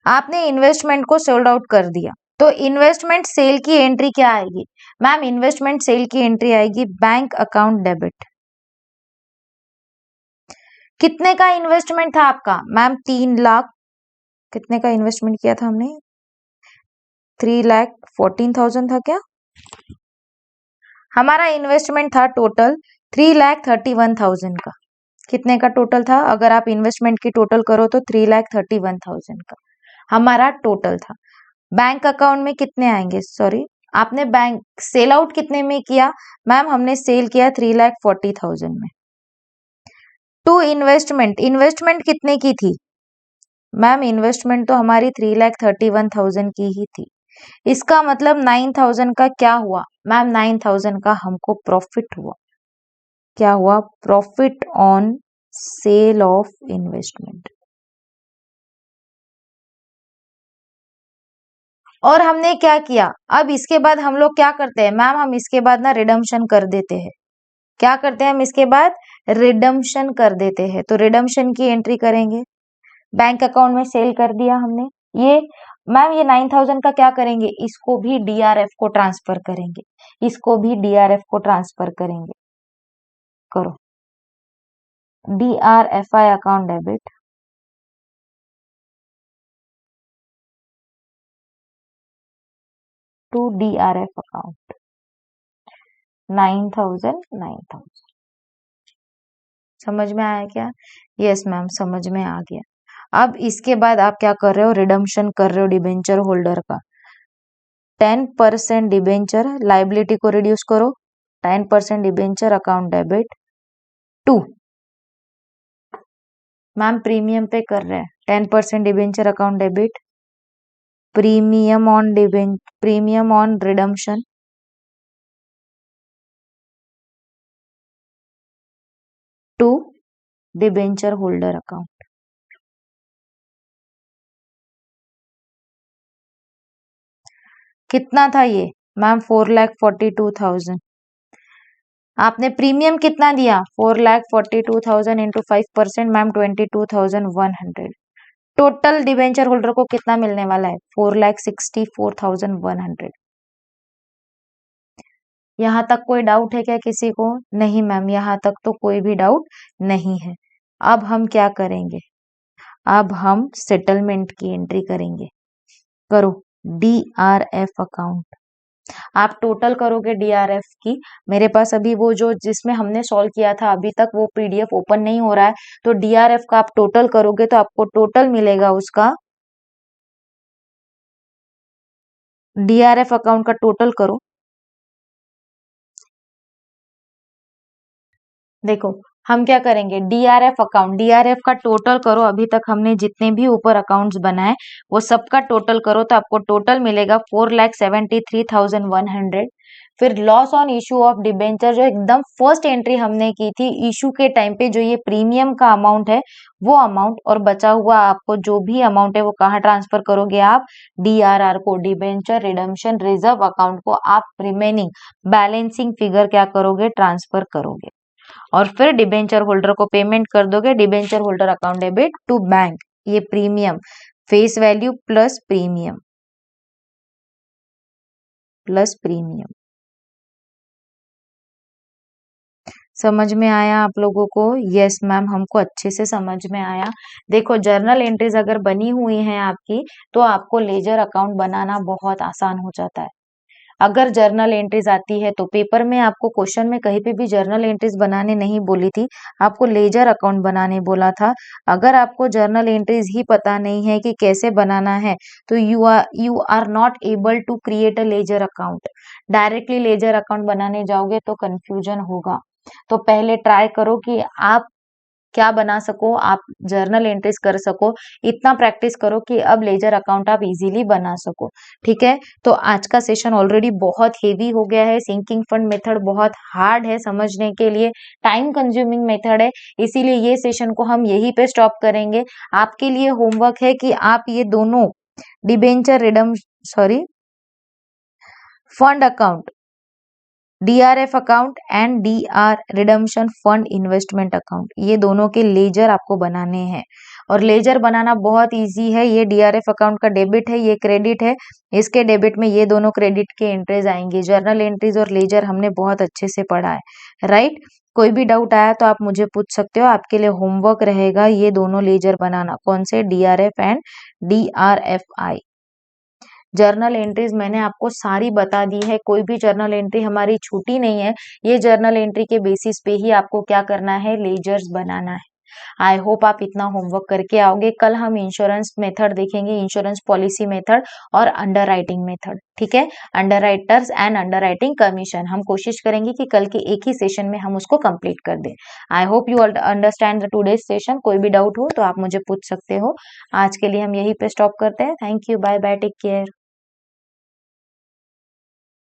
आपने इन्वेस्टमेंट को सोल्ड आउट कर दिया। तो इन्वेस्टमेंट सेल की एंट्री क्या आएगी मैम, इन्वेस्टमेंट सेल की एंट्री आएगी बैंक अकाउंट डेबिट। कितने का इन्वेस्टमेंट था आपका मैम, 3 लाख। कितने का इन्वेस्टमेंट किया था हमने, 3,14,000 था क्या, हमारा इन्वेस्टमेंट था टोटल 3,31,000 का। कितने का टोटल था, अगर आप इन्वेस्टमेंट की टोटल करो तो 3,31,000 का हमारा टोटल था। बैंक अकाउंट में कितने आएंगे, सॉरी आपने बैंक सेल आउट कितने में किया मैम, हमने सेल किया 3,40,000 में। टू इन्वेस्टमेंट, इन्वेस्टमेंट कितने की थी मैम, इन्वेस्टमेंट तो हमारी 3,31,000 की ही थी। इसका मतलब 9,000 का क्या हुआ मैम, 9,000 का हमको प्रॉफिट हुआ। क्या हुआ, profit on sale of investment. और हमने क्या किया, अब इसके बाद हम लोग क्या करते हैं मैम, हम इसके बाद ना रिडम्पशन कर देते हैं। क्या करते हैं हम इसके बाद, रिडम्पशन कर देते हैं। तो रिडम्पशन की एंट्री करेंगे, बैंक अकाउंट में सेल कर दिया हमने। ये मैम ये 9,000 का क्या करेंगे, इसको भी डीआरएफ को ट्रांसफर करेंगे, इसको भी डीआरएफ को ट्रांसफर करेंगे। करो, DRFI account debit to DRF account 9,000 9,000। समझ में आया क्या, यस मैम समझ में आ गया। अब इसके बाद आप क्या कर रहे हो, रिडम्पशन कर रहे हो डिबेंचर होल्डर का। 10% डिबेंचर, लाइबिलिटी को रिड्यूस करो, 10% debenture account debit to, ma'am premium pay कर रहे हैं, 10% debenture account debit, premium on redemption to debenture holder account. कितना था ये मैम, 4,42,000। आपने प्रीमियम कितना दिया, 4,42,000 into 5% ma'am 22,100। Total debenture holder को कितना मिलने वाला है, 4,64,100। यहाँ तक कोई डाउट है क्या किसी को, नहीं मैम यहाँ तक तो कोई भी डाउट नहीं है। अब हम क्या करेंगे, अब हम सेटलमेंट की एंट्री करेंगे। करो, डीआरएफ अकाउंट, आप टोटल करोगे डीआरएफ की। मेरे पास अभी वो जो जिसमें हमने सॉल्व किया था अभी तक वो पीडीएफ ओपन नहीं हो रहा है, तो डीआरएफ का आप टोटल करोगे तो आपको टोटल मिलेगा उसका, डीआरएफ अकाउंट का टोटल करो। देखो हम क्या करेंगे, डीआरएफ अकाउंट, डीआरएफ का टोटल करो। अभी तक हमने जितने भी ऊपर अकाउंट्स बनाए वो सबका टोटल करो तो आपको टोटल मिलेगा 4,73,100। फिर loss on issue of debenture, जो एकदम फर्स्ट एंट्री हमने की थी इशू के टाइम पे, जो ये प्रीमियम का अमाउंट है वो अमाउंट, और बचा हुआ आपको जो भी अमाउंट है वो कहाँ ट्रांसफर करोगे आप, डीआरआर को, डिबेंचर रिडम्पशन रिजर्व अकाउंट को आप रिमेनिंग बैलेंसिंग फिगर क्या करोगे, ट्रांसफर करोगे। और फिर डिबेंचर होल्डर को पेमेंट कर दोगे, debenture holder account debit to bank. ये premium face value plus premium, plus premium. समझ में आया आप लोगों को? यस मैम, हमको अच्छे से समझ में आया। देखो, जर्नल एंट्रीज अगर बनी हुई हैं आपकी, तो आपको लेजर अकाउंट बनाना बहुत आसान हो जाता है। अगर जर्नल एंट्रीज आती है तो पेपर में आपको क्वेश्चन में कहीं पे भी जर्नल एंट्रीज बनाने नहीं बोली थी, आपको लेजर अकाउंट बनाने बोला था। अगर आपको जर्नल एंट्रीज ही पता नहीं है कि कैसे बनाना है, तो you are not able to create a ledger account. Directly ledger account बनाने जाओगे तो कंफ्यूजन होगा। तो पहले ट्राई करो कि आप क्या बना सको, आप जर्नल एंट्रीज कर सको, इतना प्रैक्टिस करो कि अब लेजर अकाउंट आप इजीली बना सको। ठीक है, तो आज का सेशन ऑलरेडी बहुत हेवी हो गया है। सिंकिंग फंड मेथड बहुत हार्ड है समझने के लिए, टाइम कंज्यूमिंग मेथड है, इसीलिए ये सेशन को हम यहीं पे स्टॉप करेंगे। आपके लिए होमवर्क है कि आप ये दोनों debenture redeem sorry fund account, DRF account and DR redemption fund investment account, ये दोनों के लेजर आपको बनाने हैं। और लेजर बनाना बहुत इजी है। ये डीआरएफ अकाउंट का डेबिट है, ये क्रेडिट है। इसके डेबिट में ये दोनों क्रेडिट के एंट्रीज आएंगे। जर्नल एंट्रीज और लेजर हमने बहुत अच्छे से पढ़ा है, राइट। कोई भी डाउट आया तो आप मुझे पूछ सकते हो। आपके लिए होमवर्क रहेगा ये दोनों लेजर बनाना। कौन से? DRF and DRFI. Journal entries मैंने आपको सारी बता दी है, कोई भी जर्नल एंट्री हमारी छूटी नहीं है। ये जर्नल एंट्री के बेसिस पे ही आपको क्या करना है, लेजर्स बनाना है। आई होप आप इतना होमवर्क करके आओगे। कल हम इंश्योरेंस मेथड देखेंगे, इंश्योरेंस पॉलिसी मेथड और अंडर राइटिंग मेथड। ठीक है, under writers and under writing commission हम कोशिश करेंगे कि कल के एक ही सेशन में हम उसको कंप्लीट कर दें। I hope you understand the today's session. कोई भी डाउट हो तो आप मुझे पूछ सकते हो। आज के लिए हम यही पे स्टॉप करते हैं। Thank you, bye bye, take care.